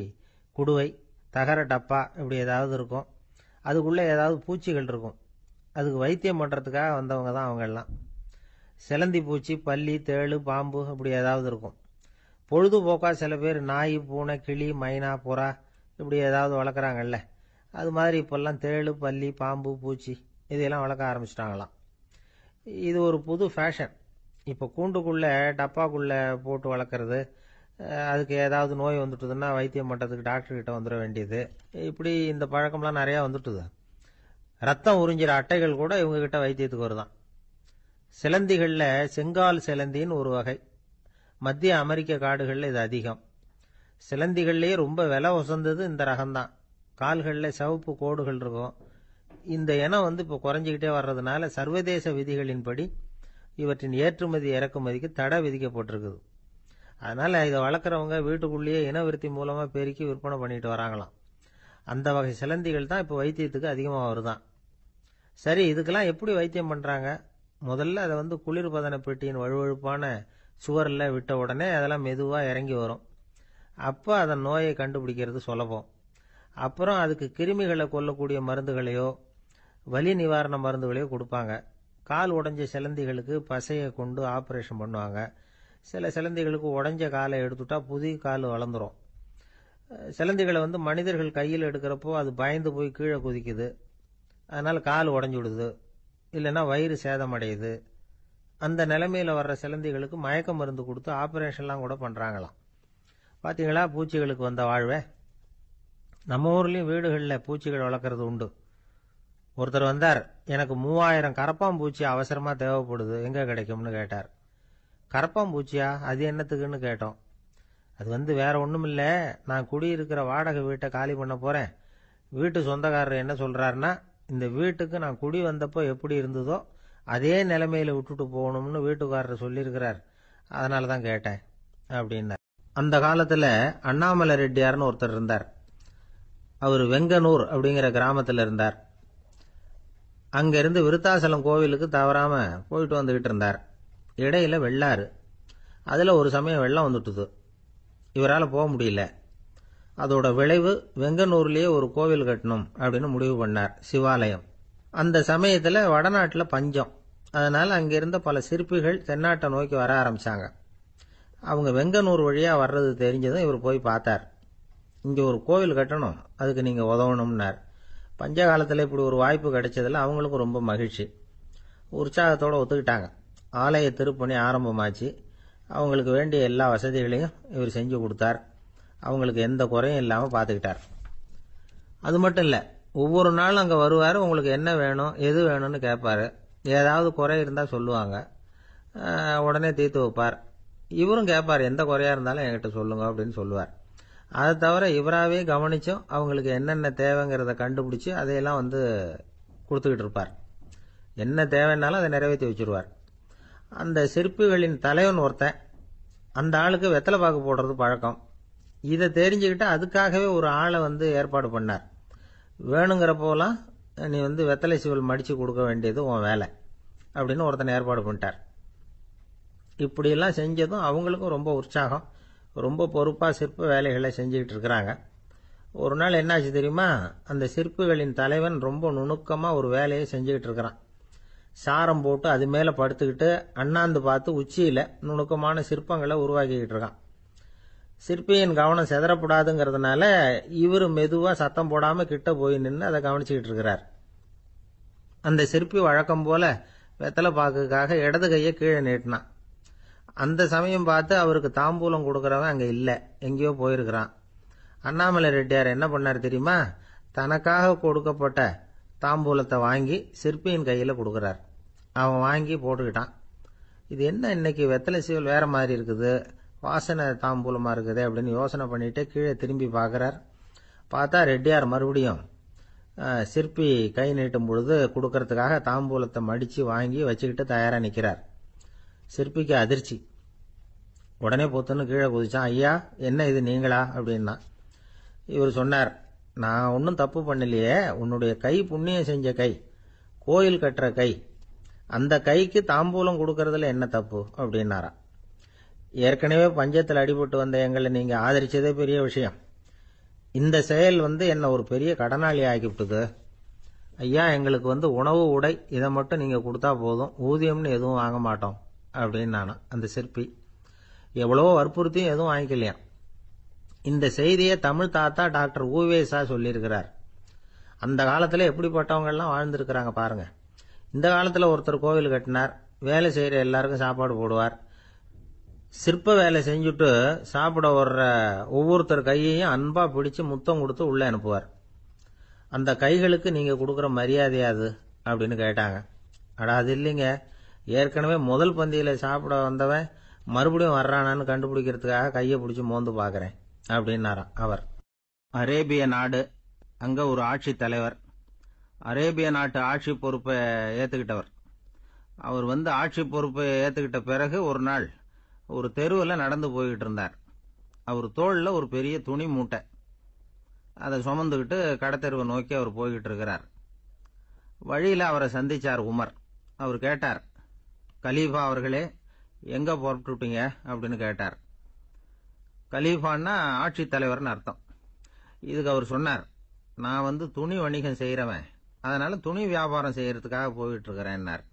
குடுவை, தகர டப்பா இப்படி ஏதாவது இருக்கும். அதுக்குள்ளே ஏதாவது பூச்சிகள் இருக்கும். அதுக்கு வைத்தியம் பண்ணுறதுக்காக வந்தவங்க தான் அவங்கெல்லாம். சிலந்தி பூச்சி, பல்லி, தேளு, பாம்பு இப்படி ஏதாவது இருக்கும். பொழுதுபோக்காக சில பேர் நாய், பூனை, கிளி, மைனா, புறா இப்படி ஏதாவது வளர்க்குறாங்கல்ல, அது மாதிரி இப்போல்லாம் தேளு, பல்லி, பாம்பு, பூச்சி இதையெல்லாம் வளர்க்க ஆரம்பிச்சிட்டாங்களாம். இது ஒரு புது ஃபேஷன். இப்போ கூண்டுக்குள்ளே டப்பாக்குள்ளே போட்டு வளர்க்குறது, அதுக்கு ஏதாவது நோய் வந்துட்டுதுன்னா வைத்தியம் பண்ணுறதுக்கு டாக்டர்கிட்ட வந்துட வேண்டியது, இப்படி இந்த பழக்கம்லாம் நிறையா வந்துட்டுது. ரத்தம் உறிஞ்சிற அட்டைகள் கூட இவங்ககிட்ட வைத்தியத்துக்கு வருதான். சிலந்திகளில் செங்கால் சிலந்தின்னு ஒரு வகை. மத்திய அமெரிக்க காடுகளில் இது அதிகம். சிலந்திகள்லேயே ரொம்ப விலை உசந்தது இந்த ரகம்தான். கால்களில் சிவப்பு கோடுகள் இருக்கும். இந்த இனம் இப்போ குறைஞ்சிக்கிட்டே வர்றதுனால சர்வதேச விதிகளின்படி இவற்றின் ஏற்றுமதி இறக்குமதிக்கு தடை விதிக்கப்பட்டிருக்குது. அதனால் இதை வளர்க்குறவங்க வீட்டுக்குள்ளேயே இனவிருத்தி மூலமாக பெருக்கி விற்பனை பண்ணிட்டு வராங்களாம். அந்த வகை சிலந்திகள் தான் இப்போ வைத்தியத்துக்கு அதிகமாக வருதான். சரி, இதுக்கெல்லாம் எப்படி வைத்தியம் பண்ணுறாங்க? முதல்ல அதை குளிர்பதன பெட்டியின் வழுவழுப்பான சுவரில் விட்ட உடனே அதெல்லாம் மெதுவாக இறங்கி வரும். அப்போ அதன் நோயை கண்டுபிடிக்கிறது சுலபம். அப்புறம் அதுக்கு கிருமிகளை கொல்லக்கூடிய மருந்துகளையோ வலி நிவாரண மருந்துகளையோ கொடுப்பாங்க. கால் உடைஞ்ச சிலந்திகளுக்கு பசையை கொண்டு ஆப்ரேஷன் பண்ணுவாங்க. சில சிலந்திகளுக்கு உடைஞ்ச காலை எடுத்துட்டா புதிய கால் வளர்ந்துடும். சிலந்திகளை மனிதர்கள் கையில் எடுக்கிறப்போ அது பயந்து போய் கீழே குதிக்குது. அதனால் கால் உடஞ்சி விடுது, இல்லைன்னா வயிறு சேதமடையுது. அந்த நிலைமையில் வர்ற சிலந்திகளுக்கு மயக்க மருந்து கொடுத்து ஆப்ரேஷன்லாம் கூட பண்ணுறாங்களாம். பார்த்தீங்களா பூச்சிகளுக்கு வந்த வாழ்வே. நம்ம ஊர்லேயும் வீடுகளில் பூச்சிகள் வளர்க்குறது உண்டு. ஒருத்தர் வந்தார், எனக்கு 3000 கரப்பாம்பூச்சி அவசரமாக தேவைப்படுது, எங்கே கிடைக்கும்னு கேட்டார். கரப்பாம்பூச்சியா, அது என்னத்துக்குன்னு கேட்டோம். அது வேற ஒன்றும் இல்லை, நான் குடியிருக்கிற வாடகை வீட்டை காலி பண்ண போகிறேன். வீட்டு சொந்தக்காரர் என்ன சொல்கிறாருன்னா, இந்த வீட்டுக்கு நான் குடி வந்தப்போ எப்படி இருந்ததோ அதே நிலைமையில் விட்டுட்டு போகணும்னு வீட்டுக்காரர் சொல்லியிருக்கிறார், அதனால தான் கேட்டேன் அப்படின்னார். அந்த காலத்தில் அண்ணாமலை ரெட்டியார்னு ஒருத்தர் இருந்தார். அவர் வெங்கனூர் அப்படிங்கிற கிராமத்தில் இருந்தார். அங்கேருந்து விருத்தாசலம் கோவிலுக்கு தவறாமல் போயிட்டு வந்துக்கிட்டு இருந்தார். இடையில வெள்ளாறு, அதில் ஒரு சமயம் வெள்ளம் வந்துட்டுது. இவரால் போக முடியல. அதோட விளைவு வெங்கனூர்லேயே ஒரு கோவில் கட்டணும் அப்படின்னு முடிவு பண்ணார், சிவாலயம். அந்த சமயத்தில் வடநாட்டில் பஞ்சம். அதனால் அங்கிருந்த பல சிற்பிகள் தென்னாட்டை நோக்கி வர ஆரம்பித்தாங்க. அவங்க வெங்கனூர் வழியாக வர்றது தெரிஞ்சதும் இவர் போய் பார்த்தார். இங்கே ஒரு கோவில் கட்டணும், அதுக்கு நீங்கள் உதவணும்னார். பஞ்ச காலத்தில் இப்படி ஒரு வாய்ப்பு கிடைச்சதில் அவங்களுக்கும் ரொம்ப மகிழ்ச்சி. உற்சாகத்தோடு ஒத்துக்கிட்டாங்க. ஆலய திருப்பணி ஆரம்பமாச்சு. அவங்களுக்கு வேண்டிய எல்லா வசதிகளையும் இவர் செஞ்சு கொடுத்தார். அவங்களுக்கு எந்த குறையும் இல்லாமல் பார்த்துக்கிட்டார். அது மட்டும் இல்லை, ஒவ்வொரு நாளும் அங்கே வருவார். உங்களுக்கு என்ன வேணும், எது வேணும்னு கேட்பார். ஏதாவது குறை இருந்தால் சொல்லுவாங்க. உடனே தீர்த்து வைப்பார். இவரும் கேட்பார், எந்த குறையா இருந்தாலும் என்கிட்ட சொல்லுங்க அப்படின்னு சொல்லுவார். அதை தவிர இவராகவே கவனிச்சும் அவங்களுக்கு என்னென்ன தேவைங்கிறத கண்டுபிடிச்சு அதையெல்லாம் கொடுத்துக்கிட்டு இருப்பார். என்ன தேவைன்னாலும் அதை நிறைவேற்றி வச்சுருவார். அந்த சிற்பிகளின் தலைவன் ஒருத்தன், அந்த ஆளுக்கு வெத்தலை பாக்கு போடுறது பழக்கம். இதை தெரிஞ்சுக்கிட்டு அதுக்காகவே ஒரு ஆளை ஏற்பாடு பண்ணார். வேணுங்கிறப்போலாம் நீ வெத்தலை சீவல் மடித்து கொடுக்க வேண்டியது உன் வேலை அப்படின்னு ஒருத்தனை ஏற்பாடு பண்ணிட்டார். இப்படியெல்லாம் செஞ்சதும் அவங்களுக்கும் ரொம்ப உற்சாகம். ரொம்ப பொறுப்பாக சிற்ப வேலைகளை செஞ்சுக்கிட்டு இருக்கிறாங்க. ஒரு நாள் என்னாச்சு தெரியுமா? அந்த சிற்பிகளின் தலைவன் ரொம்ப நுணுக்கமாக ஒரு வேலையை செஞ்சுக்கிட்டு இருக்கிறான். சாரம் போட்டு அது மேலே படுத்துக்கிட்டு அண்ணாந்து பார்த்து உச்சியில் நுணுக்கமான சிற்பங்களை உருவாக்கிக்கிட்டு இருக்கான். சிற்பியின் கவனம் செதறப்படாதுங்கிறதுனால இவர் மெதுவாக சத்தம் போடாமல் கிட்ட போய் நின்று அதை கவனிச்சுக்கிட்டு இருக்கிறார். அந்த சிற்பி வழக்கம் போல வெத்தலை பாக்குக்காக இடது கையை கீழே நீட்டினான். அந்த சமயம் பார்த்து அவருக்கு தாம்பூலம் கொடுக்கறவன் அங்கே இல்லை, எங்கேயோ போயிருக்கிறான். அண்ணாமலை ரெட்டியார் என்ன பண்ணார் தெரியுமா? தனக்காக கொடுக்கப்பட்ட தாம்பூலத்தை வாங்கி சிற்பியின் கையில் கொடுக்குறார். அவன் வாங்கி போட்டுக்கிட்டான். இது என்ன இன்னைக்கு வெத்தலை சீவல் வேற மாதிரி இருக்குது, வாசனை தாம்பூலமாக இருக்குது அப்படின்னு யோசனை பண்ணிட்டு கீழே திரும்பி பார்க்குறார். பார்த்தா ரெட்டியார் மறுபடியும் சிற்பி கை நீட்டும் பொழுது கொடுக்கறதுக்காக தாம்பூலத்தை மடித்து வாங்கி வச்சுக்கிட்டு தயாராக நிற்கிறார். சிற்பிக்கு அதிர்ச்சி. உடனே பொத்துன்னு கீழே குதிச்சான். ஐயா, என்ன இது நீங்களா அப்படின்னா. இவர் சொன்னார், நான் ஒன்றும் தப்பு பண்ணலையே, உன்னுடைய கை புண்ணியம் செஞ்ச கை, கோயில் கட்டுற கை, அந்த கைக்கு தாம்பூலம் கொடுக்கறதுல என்ன தப்பு அப்படின்னாராம். ஏற்கனவே பஞ்சத்தில் அடிபட்டு வந்த எங்களை நீங்கள் ஆதரிச்சதே பெரிய விஷயம். இந்த செயல் என்ன ஒரு பெரிய கடனாளி ஆகிவிட்டது. ஐயா, எங்களுக்கு உணவு உடை இதை மட்டும் நீங்கள் கொடுத்தா போதும், ஊதியம்னு எதுவும் வாங்க மாட்டோம் அப்படின்னு நானும். அந்த சிற்பி எவ்வளவோ வற்புறுத்தியும் எதுவும் வாங்கிக்கலையாம். இந்த செய்தியை தமிழ் தாத்தா டாக்டர் ஊவேசா சொல்லியிருக்கிறார். அந்த காலத்தில் எப்படிப்பட்டவங்கெல்லாம் வாழ்ந்துருக்கிறாங்க பாருங்க. இந்த காலத்தில் ஒருத்தர் கோவில் கட்டினார், வேலை செய்கிற எல்லாருக்கும் சாப்பாடு போடுவார். சிற்ப வேலை செஞ்சுட்டு சாப்பிட வர்ற ஒவ்வொருத்தர் கையையும் அன்பா பிடிச்சு முத்தம் கொடுத்து உள்ளே அனுப்புவார். அந்த கைகளுக்கு நீங்கள் கொடுக்குற மரியாதையாது அப்படின்னு கேட்டாங்க. அடா, அது இல்லைங்க, ஏற்கனவே முதல் பந்தியில் சாப்பிட வந்தவன் மறுபடியும் வர்றானான்னு கண்டுபிடிக்கிறதுக்காக கையை பிடிச்சி மோந்து பார்க்குறேன் அப்படின்னாராம் அவர். அரேபிய நாடு, அங்கே ஒரு ஆட்சி தலைவர், அரேபிய நாட்டு ஆட்சி பொறுப்பை ஏற்றுக்கிட்டவர். அவர் ஆட்சி பொறுப்பை ஏற்றுக்கிட்ட பிறகு ஒரு நாள் ஒரு தெருவில் நடந்து போய்கிட்டு இருந்தார். அவர் தோளில் ஒரு பெரிய துணி மூட்டை, அதை சுமந்துக்கிட்டு கடத்தெருவை நோக்கி அவர் போய்கிட்டு இருக்கிறார். வழியில் அவரை சந்திச்சார் உமர். அவர் கேட்டார், கலீஃபா அவர்களே, எங்கே புறப்பட்டுட்டீங்க அப்படின்னு கேட்டார். கலீஃபான்னா ஆட்சி தலைவர்னு அர்த்தம். இதுக்கு அவர் சொன்னார், நான் துணி வணிகம் செய்கிறவன், அதனால துணி வியாபாரம் செய்யறதுக்காக போயிட்டு இருக்கிறேன்னார்.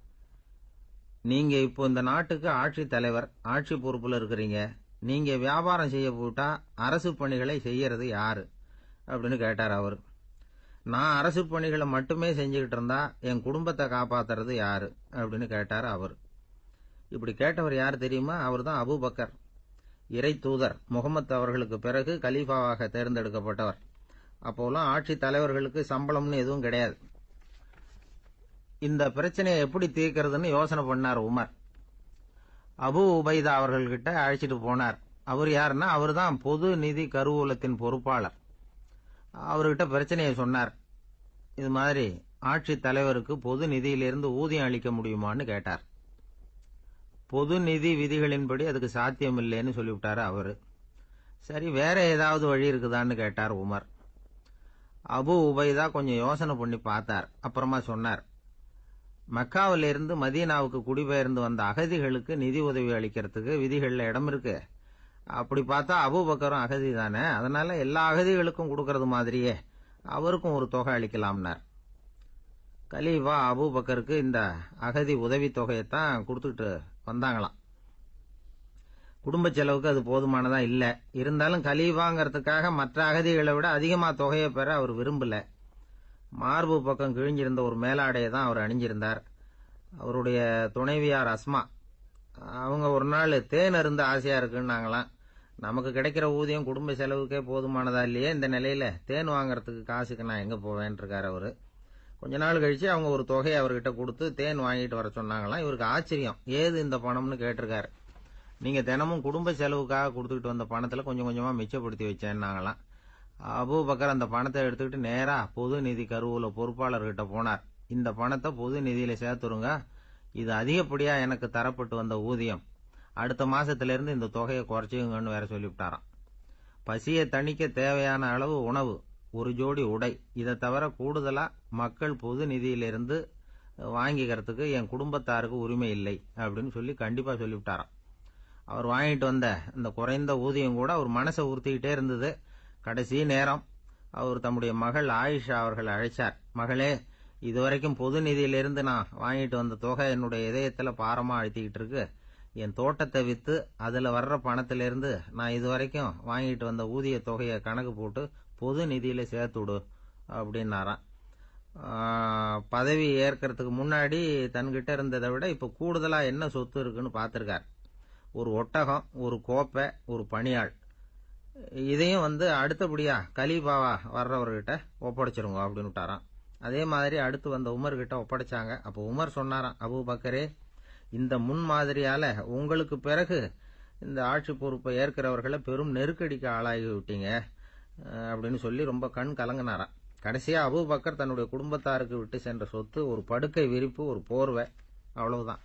நீங்க இப்போ இந்த நாட்டுக்கு ஆட்சி தலைவர், ஆட்சி பொறுப்புல இருக்கிறீங்க, நீங்க வியாபாரம் செய்ய போட்டா அரசு பணிகளை செய்யறது யாரு அப்படின்னு கேட்டார் அவர். நான் அரசு பணிகளை மட்டுமே செஞ்சுக்கிட்டு இருந்தா என் குடும்பத்தை காப்பாத்துறது யாரு அப்படின்னு கேட்டார் அவர். இப்படி கேட்டவர் யார் தெரியுமா? அவர் தான் அபூபக்கர், இறை தூதர் முகமது அவர்களுக்கு பிறகு கலீஃபாவாக தேர்ந்தெடுக்கப்பட்டவர். அப்போலாம் ஆட்சி தலைவர்களுக்கு சம்பளம்னு எதுவும் கிடையாது. இந்த பிரச்சனையை எப்படி தீர்க்கிறதுன்னு யோசனை பண்ணார் உமர். அபு உபைதா அவர்கள்கிட்ட அழைச்சிட்டு போனார். அவர் யாருன்னா, அவர் தான் பொது நிதி கருவூலத்தின் பொறுப்பாளர். அவர்கிட்ட பிரச்சனையை சொன்னார். இது மாதிரி ஆட்சி தலைவருக்கு பொது நிதியிலிருந்து ஊதியம் அளிக்க முடியுமான்னு கேட்டார். பொது நிதி விதிகளின்படி அதுக்கு சாத்தியம் இல்லைன்னு சொல்லிவிட்டாரு அவரு. சரி, வேற ஏதாவது வழி இருக்குதான்னு கேட்டார் உமர். அபு உபைதா கொஞ்சம் யோசனை பண்ணி பார்த்தார். அப்புறமா சொன்னார், மக்காவிலிருந்து மதீனாவுக்கு குடிபெயர்ந்து வந்த அகதிகளுக்கு நிதி உதவி அளிக்கிறதுக்கு விதிகள்ல இடம் இருக்கு. அப்படி பார்த்தா அபூபக்கரும் அகதி தானே, அதனால எல்லா அகதிகளுக்கும் கொடுக்கறது மாதிரியே அவருக்கும் ஒரு தொகை அளிக்கலாம்னார். கலீஃபா அபூபக்கருக்கு இந்த அகதி உதவி தொகையைத்தான் கொடுத்துட்டு வந்தாங்களாம். குடும்ப செலவுக்கு அது போதுமானதா இல்ல. இருந்தாலும் கலீஃபாங்கிறதுக்காக மற்ற அகதிகளை விட அதிகமா தொகையை பெற அவர் விரும்பல. மார்பு பக்கம் கிழிஞ்சிருந்த ஒரு மேலாடையை தான் அவர் அணிஞ்சிருந்தார். அவருடைய துணைவியார் அஸ்மா, அவங்க ஒரு நாள் தேன் அருந்த ஆசையா இருக்குன்னாங்களாம். நமக்கு கிடைக்கிற ஊதியம் குடும்ப செலவுக்கே போதுமானதா இல்லையே, இந்த நிலையில தேன் வாங்கறதுக்கு காசுக்கு நான் எங்க போவேன் இருக்காரு அவரு. கொஞ்ச நாள் கழிச்சு அவங்க ஒரு தொகையை அவர்கிட்ட கொடுத்து தேன் வாங்கிட்டு வர சொன்னாங்களாம். இவருக்கு ஆச்சரியம், ஏது இந்த பணம்னு கேட்டிருக்காரு. நீங்க தினமும் குடும்ப செலவுக்காக கொடுத்துக்கிட்டு வந்த பணத்துல கொஞ்சம் கொஞ்சமா மிச்சப்படுத்தி வச்சேன்னாங்களாம். அபூபக்கர் அந்த பணத்தை எடுத்துக்கிட்டு நேரா பொது நிதி கருவூல பொறுப்பாளர்கிட்ட போனார். இந்த பணத்தை பொது நிதியில சேர்த்துருங்க, இது அதிகப்படியா எனக்கு தரப்பட்டு வந்த ஊதியம், அடுத்த மாசத்துல இருந்து இந்த தொகையை குறைச்சுங்கன்னு வேற சொல்லிவிட்டாராம். பசியை தணிக்க தேவையான அளவு உணவு, ஒரு ஜோடி உடை, இதை தவிர கூடுதலா மக்கள் பொது நிதியிலிருந்து வாங்கிக்கிறதுக்கு என் குடும்பத்தாருக்கு உரிமை இல்லை அப்படின்னு சொல்லி கண்டிப்பா சொல்லிவிட்டாராம். அவர் வாங்கிட்டு வந்த இந்த குறைந்த ஊதியம் கூட அவர் மனசை உறுத்திக்கிட்டே இருந்தது. கடைசி நேரம் அவர் தம்முடைய மகள் ஆயிஷா அவர்கள் அழைச்சார். மகளே, இதுவரைக்கும் பொது நிதியிலிருந்து நான் வாங்கிட்டு வந்த தொகை என்னுடைய இதயத்துல பாரமா அழுத்திக்கிட்டு இருக்கு. என் தோட்டத்தை வித்து அதுல வர்ற பணத்திலிருந்து நான் இதுவரைக்கும் வாங்கிட்டு வந்த ஊதிய தொகையை கணக்கு போட்டு பொது நிதியில சேர்த்துடு அப்படின்னாராம். பதவி ஏற்கிறதுக்கு முன்னாடி தன்கிட்ட இருந்ததை விட இப்ப கூடுதலா என்ன சொத்து இருக்குன்னு பார்த்திருக்கார். ஒரு ஒட்டகம், ஒரு கோப்பை, ஒரு பணியாள், இதையும் அடுத்தபடியா கலீஃபாவா வர்றவர்கிட்ட ஒப்படைச்சிருங்க அப்படின்னு விட்டாராம். அதே மாதிரி அடுத்து வந்த உமர் கிட்ட ஒப்படைச்சாங்க. அப்போ உமர் சொன்னாராம், அபூபக்கரே, இந்த முன்மாதிரியால உங்களுக்கு பிறகு இந்த ஆட்சி பொறுப்பை ஏற்கிறவர்களை பெரும் நெருக்கடிக்கு ஆளாகி விட்டீங்க அப்படின்னு சொல்லி ரொம்ப கண் கலங்கினாராம். கடைசியா அபூபக்கர் தன்னுடைய குடும்பத்தாருக்கு விட்டு சென்ற சொத்து ஒரு படுக்கை விரிப்பு, ஒரு போர்வை, அவ்வளவுதான்.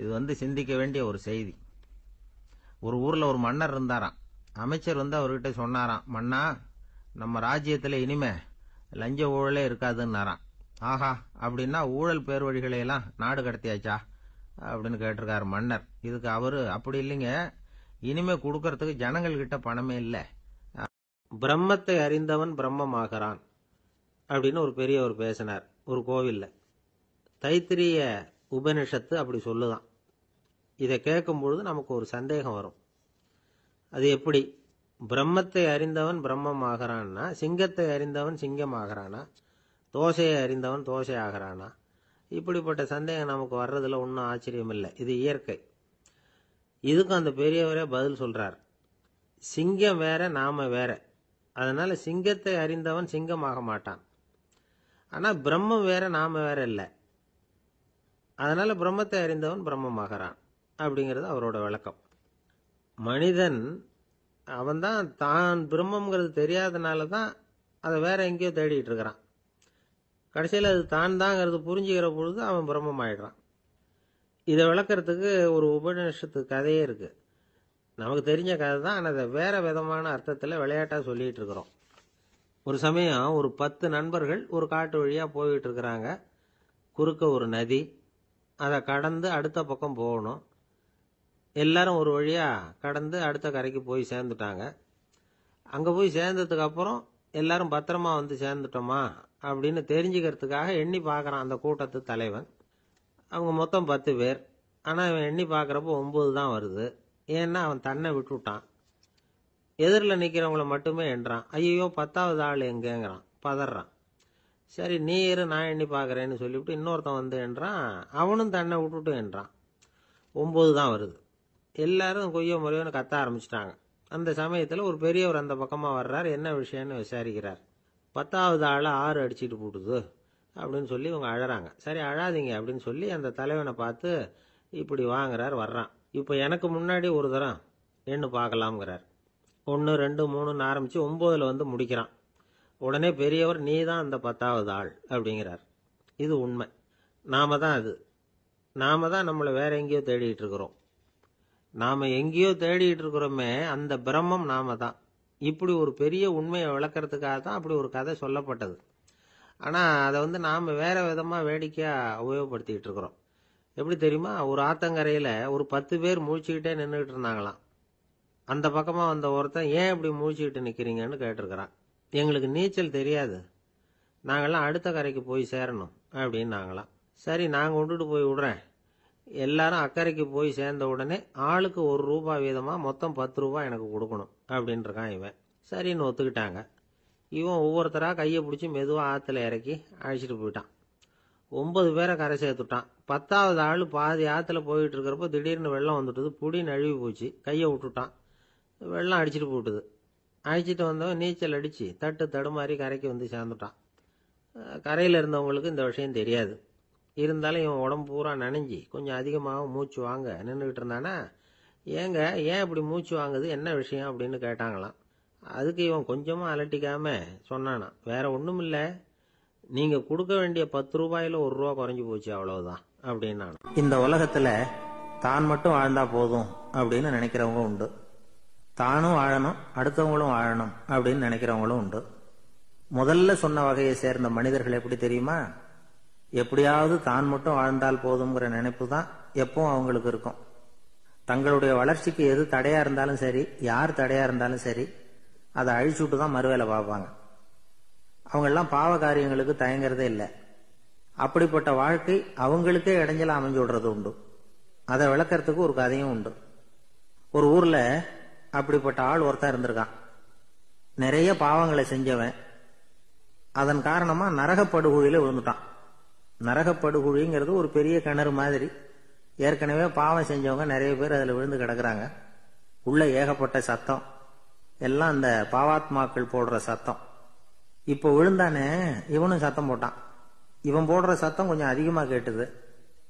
இது சிந்திக்க வேண்டிய ஒரு செய்தி. ஒரு ஊர்ல ஒரு மன்னர் இருந்தாராம். அமைச்சர் அவர்கிட்ட சொன்னாராம், மன்னா, நம்ம ராஜ்யத்துல இனிமே லஞ்ச ஊழலே இருக்காதுன்னாராம். ஆஹா, அப்படின்னா ஊழல் பேர் வழிகளை எல்லாம் நாடு கடத்தியாச்சா அப்படின்னு கேட்டிருக்காரு மன்னர். இதுக்கு அவரு, அப்படி இல்லைங்க, இனிமே கொடுக்கறதுக்கு ஜனங்கள் கிட்ட பணமே இல்ல, பிரம்மத்தை அறிந்தவன் பிரம்மமாகறான் அப்படின்னு ஒரு பெரியவர் பேசினார் ஒரு கோவில்ல. தைத்திரிய உபனிஷத்து அப்படி சொல்லுதான். இதை கேட்கும் பொழுது நமக்கு ஒரு சந்தேகம் வரும். அது எப்படி? பிரம்மத்தை அறிந்தவன் பிரம்மமாகறான்னா, சிங்கத்தை அறிந்தவன் சிங்கம் ஆகிறானா, தோசையை அறிந்தவன் தோசை ஆகிறானா? இப்படிப்பட்ட சந்தேகம் நமக்கு வர்றதுல ஒன்றும் ஆச்சரியம் இல்லை. இது இயற்கை. இதுக்கும் அந்த பெரியவரே பதில் சொல்றார். சிங்கம் வேற, நாம வேற. அதனால சிங்கத்தை அறிந்தவன் சிங்கமாக மாட்டான். ஆனா பிரம்மம் வேற, நாம வேற இல்லை. அதனால பிரம்மத்தை அறிந்தவன் பிரம்மமாகறான் அப்படிங்கிறது அவரோட விளக்கம். மனிதன் அவன்தான் தான் பிரம்மங்கிறது தெரியாதனால தான் அதை வேற எங்கேயோ தேடிட்டு இருக்கிறான். கடைசியில் அது தான் தாங்கிறது புரிஞ்சுக்கிற பொழுது அவன் பிரம்மம் ஆயிடுறான். இதை விளக்கறதுக்கு ஒரு உபநிஷத்து கதையே இருக்கு. நமக்கு தெரிஞ்ச கதை தான், ஆனால் அதை வேற விதமான அர்த்தத்தில் விளையாட்டா சொல்லிட்டு இருக்கிறோம். ஒரு சமயம் ஒரு 10 நண்பர்கள் ஒரு காட்டு வழியா போயிட்டு இருக்கிறாங்க. குறுக்க ஒரு நதி, அதை கடந்து அடுத்த பக்கம் போகணும். எல்லாரும் ஒரு வழியா கடந்து அடுத்த கரைக்கு போய் சேர்ந்துட்டாங்க. அங்க போய் சேர்ந்ததுக்கு அப்புறம் எல்லாரும் பத்திரமா சேர்ந்துட்டோமா அப்படின்னு தெரிஞ்சுக்கிறதுக்காக எண்ணி பார்க்கறான் அந்த கூட்டத்து தலைவன். அவங்க மொத்தம் 10 பேர். ஆனா அவன் எண்ணி பார்க்கறப்போ 9 தான் வருது. ஏன்னா அவன் தன்னை விட்டுட்டான். எதிரில் நிக்கிறவங்களை மட்டுமே எண்றான். ஐயோ, 10வது ஆள் எங்கேங்கிறான், பதறான். சரி, நீ இரு, நான் எண்ணி பார்க்கறேன்னு சொல்லிவிட்டு இன்னொருத்தன் என்றான். அவனும் தன்னை விட்டுட்டு என்றான். 9 தான் வருது. எல்லாரும் கொய்யோ முறையோன்னு கத்த ஆரம்பிச்சிட்டாங்க. அந்த சமயத்தில் ஒரு பெரியவர் அந்த பக்கமா வர்றார். என்ன விஷயம்னு விசாரிக்கிறார். 10வது ஆளை 6 அடிச்சுட்டு போட்டுது அப்படின்னு சொல்லி இவங்க அழறாங்க. சரி, அழாதீங்க அப்படின்னு சொல்லி அந்த தலைவனை பார்த்து இப்படி வாங்குறார். வர்றான். இப்போ எனக்கு முன்னாடி ஒரு தரம் எண்ணு பார்க்கலாம்ங்கிறார். 1 2 3 ஆரம்பிச்சு 9ல் முடிக்கிறான். உடனே பெரியவர், நீ தான் அந்த 10வது ஆள் அப்படிங்கிறார். இது உண்மை. நாம தான் அது. நாம தான் நம்மளை வேற எங்கேயோ தேடிட்டு இருக்கிறோம். நாம எங்கேயோ தேடிட்டு இருக்கிறோமே, அந்த பிரம்மம் நாம தான். இப்படி ஒரு பெரிய உண்மையை விளக்கறதுக்காக தான் அப்படி ஒரு கதை சொல்லப்பட்டது. ஆனா அதை நாம வேற விதமா வேடிக்கையா உபயோகப்படுத்திட்டு இருக்கிறோம். எப்படி தெரியுமா? ஒரு ஆத்தங்கரையில ஒரு 10 பேர் முழிச்சுக்கிட்டே நின்றுகிட்டு இருந்தாங்களாம். அந்த பக்கமா வந்த ஒருத்தன், ஏன் இப்படி முழிச்சுக்கிட்டு நிக்கிறீங்கன்னு கேட்டிருக்கிறான். எங்களுக்கு நீச்சல் தெரியாது, நாங்கெல்லாம் அடுத்த கரைக்கு போய் சேரணும் அப்படின்னு நாங்களாம். சரி, நாங்க கொண்டுட்டு போய் விடுறேன். எல்லாரும் அக்கறைக்கு போய் சேர்ந்த உடனே ஆளுக்கு ₹1 வீதமா மொத்தம் ₹10 எனக்கு கொடுக்கணும் அப்படின்னு இருக்கான் இவன். சரின்னு ஒத்துக்கிட்டாங்க. இவன் ஒவ்வொருத்தரா கையை பிடிச்சி மெதுவா ஆத்துல இறக்கி அழைச்சிட்டு போயிட்டான். 9 பேரை கரை சேர்த்துட்டான். 10வது ஆள் பாதி ஆத்துல போயிட்டு இருக்கிறப்போ திடீர்னு வெள்ளம் வந்துட்டுது. புடி நழுவி போச்சு. கையை விட்டுட்டான். வெள்ளம் அடிச்சிட்டு போட்டுது. அழைச்சிட்டு வந்தவன் நீச்சல் அடிச்சு தட்டு தடுமாறி கரைக்கு சேர்ந்துட்டான். கரையில் இருந்தவங்களுக்கு இந்த விஷயம் தெரியாது. இருந்தாலும் இவன் உடம்பு பூரா நனைஞ்சி கொஞ்சம் அதிகமாக மூச்சு வாங்க நின்றுக்கிட்டு இருந்தானா, ஏங்க ஏன் இப்படி மூச்சு வாங்குது, என்ன விஷயம் அப்படின்னு கேட்டாங்களாம். அதுக்கு இவன் கொஞ்சமாக அலட்டிக்காம சொன்னானா, வேற ஒன்றும் இல்லை, நீங்கள் கொடுக்க வேண்டிய 10 ரூபாயில் 1 ரூபா குறைஞ்சி போச்சு, அவ்வளவுதான் அப்படின்னா. இந்த உலகத்தில் தான் மட்டும் வாழ்ந்தா போதும் அப்படின்னு நினைக்கிறவங்க உண்டு. தானும் வாழணும், அடுத்தவங்களும் வாழணும் அப்படின்னு நினைக்கிறவங்களும் உண்டு. முதல்ல சொன்ன வகையை சேர்ந்த மனிதர்கள் எப்படி தெரியுமா? எப்படியாவது தான் மட்டும் வாழ்ந்தால் போதுங்கிற நினைப்பு தான் எப்பவும் அவங்களுக்கு இருக்கும். தங்களுடைய வளர்ச்சிக்கு எது தடையா இருந்தாலும் சரி, யார் தடையா இருந்தாலும் சரி, அதை அழிச்சுட்டு தான் மறுவேலை பார்ப்பாங்க. அவங்கெல்லாம் பாவ காரியங்களுக்கு தயங்குறதே இல்லை. அப்படிப்பட்ட வாழ்க்கை அவங்களுக்கே இடைஞ்சல அமைஞ்சு விடுறது உண்டு. அதை விளக்கறதுக்கு ஒரு கதையும் உண்டு. ஒரு ஊர்ல அப்படிப்பட்ட ஆள் ஒருத்தன் இருந்திருக்கான். நிறைய பாவங்களை செஞ்சவன். அதன் காரணமா நரகப்படுகுழியில விழுந்துட்டான். நரகப்படுகுழிங்கிறது ஒரு பெரிய கிணறு மாதிரி. ஏற்கனவே பாவம் செஞ்சவங்க நிறைய பேர் அதுல விழுந்து கிடக்குறாங்க. உள்ள ஏகப்பட்ட சத்தம், எல்லாம் அந்த பாவாத்மாக்கள் போடுற சத்தம். இப்போ விழுந்தானே, இவனும் சத்தம் போட்டான். இவன் போடுற சத்தம் கொஞ்சம் அதிகமா கேட்டுது,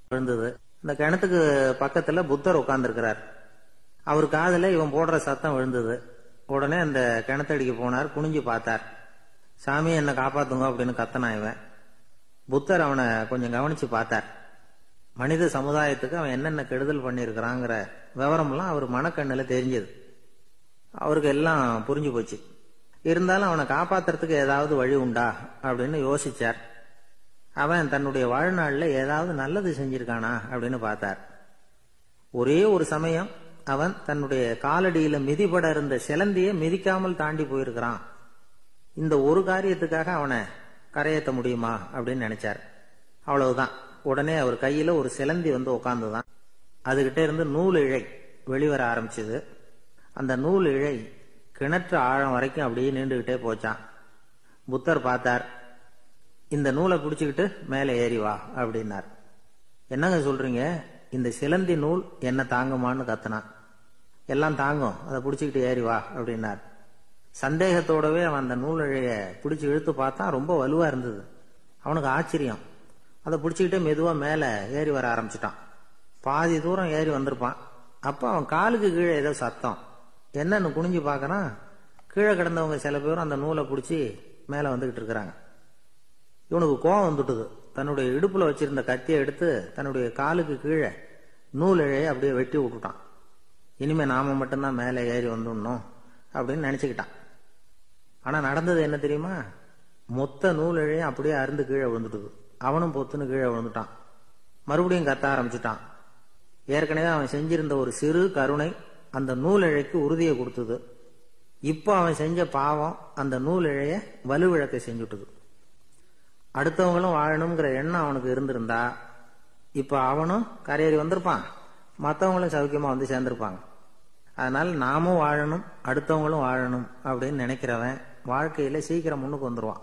விழுந்தது. இந்த கிணத்துக்கு பக்கத்துல புத்தர் உட்கார்ந்துருக்கிறார். அவர் காதுல இவன் போடுற சத்தம் விழுந்தது. உடனே அந்த கிணத்தடிக்கு போனார், குனிஞ்சு பார்த்தார். சாமி என்னை காப்பாத்துங்க அப்படின்னு கத்தனான் இவன். புத்தர் அவனை கொஞ்சம் கவனிச்சு பார்த்தார். மனித சமுதாயத்துக்கு அவன் என்னென்ன கெடுதல் பண்ணியிருக்கிறாங்கிற விவரம்லாம் அவர் மனக்கண்ணில் தெரிஞ்சது. அவருக்கு எல்லாம் புரிஞ்சு போச்சு. இருந்தாலும் அவனை காப்பாத்துறதுக்கு ஏதாவது வழி உண்டா அப்படின்னு யோசிச்சார். அவன் தன்னுடைய வாழ்நாளில் ஏதாவது நல்லது செஞ்சிருக்கானா அப்படின்னு பார்த்தார். ஒரே ஒரு சமயம் அவன் தன்னுடைய காலடியில மிதிபட இருந்த சிலந்தியை மிதிக்காமல் தாண்டி போயிருக்கிறான். இந்த ஒரு காரியத்துக்காக அவனை கரையேற்ற முடியுமா அப்படின்னு நினைச்சார். அவ்வளவுதான். உடனே அவர் கையில ஒரு சிலந்தி வந்து உட்கார்ந்துதான். அதுகிட்ட இருந்து நூல் இழை வெளிவர ஆரம்பிச்சது. அந்த நூல் இழை கிணற்று ஆழம் வரைக்கும் அப்படியே நீண்டுகிட்டே போச்சான். புத்தர் பார்த்தார். இந்த நூலை பிடிச்சுக்கிட்டு மேலே ஏறி வா அப்படின்னார். என்னங்க சொல்றீங்க, இந்த சிலந்தி நூல் என்ன தாங்குமான்னு கத்தினான். எல்லாம் தாங்கும், அதை பிடிச்சுக்கிட்டு ஏறி வா அப்படின்னார். சந்தேகத்தோடவே அவன் அந்த நூல் இழைய பிடிச்சி இழுத்து பார்த்தான். ரொம்ப வலுவா இருந்தது. அவனுக்கு ஆச்சரியம். அதை பிடிச்சிக்கிட்டே மெதுவா மேல ஏறி வர ஆரம்பிச்சுட்டான். பாதி தூரம் ஏறி வந்திருப்பான். அப்ப அவன் காலுக்கு கீழே ஏதோ சத்தம். என்னன்னு குனிஞ்சு பார்க்கறான். கீழே கிடந்தவங்க சில பேரும் அந்த நூலை பிடிச்சி மேல வந்துகிட்டு இருக்கிறாங்க. இவனுக்கு கோபம் வந்துட்டுது. தன்னுடைய இடுப்புல வச்சிருந்த கத்தியை எடுத்து தன்னுடைய காலுக்கு கீழே நூல் இழைய அப்படியே வெட்டி விட்டுட்டான். இனிமே நாம மட்டும்தான் மேலே ஏறி வந்துடணும் அப்படின்னு நினைச்சுக்கிட்டான். ஆனா நடந்தது என்ன தெரியுமா? மொத்த நூல் இழையும் அப்படியே அருந்து கீழே விழுந்துட்டுது. அவனும் பொத்துன்னு கீழே விழுந்துட்டான். மறுபடியும் கத்த ஆரம்பிச்சுட்டான். ஏற்கனவே அவன் செஞ்சிருந்த ஒரு சிறு கருணை அந்த நூல் இழைக்கு உறுதியை கொடுத்தது. இப்போ அவன் செஞ்ச பாவம் அந்த நூல் இழைய வலுவிழக்க செஞ்சுட்டுது. அடுத்தவங்களும் வாழணுங்கிற எண்ணம் அவனுக்கு இருந்திருந்தா இப்ப அவனும் கரையேறி வந்திருப்பான், மற்றவங்களும் சௌக்கியமா வந்து சேர்ந்திருப்பாங்க. அதனால நாமும் வாழணும், அடுத்தவங்களும் வாழணும் அப்படின்னு நினைக்கிறவன் வாழ்க்கையில சீக்கிரம் முன்னுக்கு வந்துருவான்.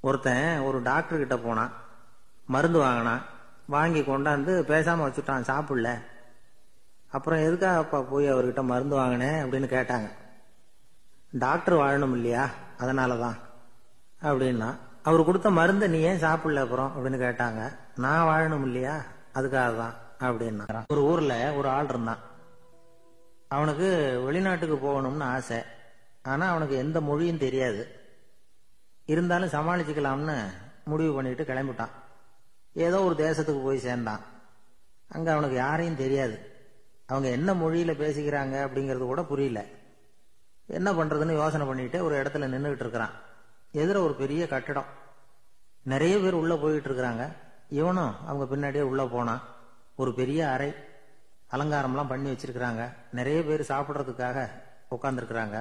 ஒருத்தன் ஒரு டாக்டர் கிட்ட போனான், மருந்து வாங்கினான். வாங்கி கொண்டாந்து பேசாம வச்சுட்டான், சாப்பிடல. அப்புறம் எதுக்காகப்பா போய் அவர்கிட்ட மருந்து வாங்கினேன் அப்படின்னு கேட்டாங்க. டாக்டர் வாழணும் இல்லையா, அதனாலதான் அப்படின்னா. அவர் கொடுத்த மருந்தை நீ ஏன் சாப்பிடல அப்புறம் அப்படின்னு கேட்டாங்க. நான் வாழணும் இல்லையா, அதுக்காக தான் அப்படின்னா. ஒரு ஊர்ல ஒரு ஆள் இருந்தான். அவனுக்கு வெளிநாட்டுக்கு போகணும்னு ஆசை. ஆனா அவனுக்கு எந்த மொழியும் தெரியாது. இருந்தாலும் சமாளிச்சுக்கலாம்னு முடிவு பண்ணிட்டு கிளம்பிட்டான். ஏதோ ஒரு தேசத்துக்கு போய் சேர்ந்தான். அங்க அவனுக்கு யாரையும் தெரியாது. அவங்க என்ன மொழியில பேசிக்கிறாங்க அப்படிங்கறது கூட புரியல. என்ன பண்றதுன்னு யோசனை பண்ணிட்டு ஒரு இடத்துல நின்றுகிட்டு இருக்கிறான். எதிர ஒரு பெரிய கட்டடம், நிறைய பேர் உள்ள போயிட்டு இருக்கிறாங்க. இவனும் அவங்க பின்னாடியே உள்ள போனான். ஒரு பெரிய அறை, அலங்காரம்லாம் பண்ணி வச்சிருக்கிறாங்க. நிறைய பேர் சாப்பிட்றதுக்காக உட்காந்துருக்கிறாங்க.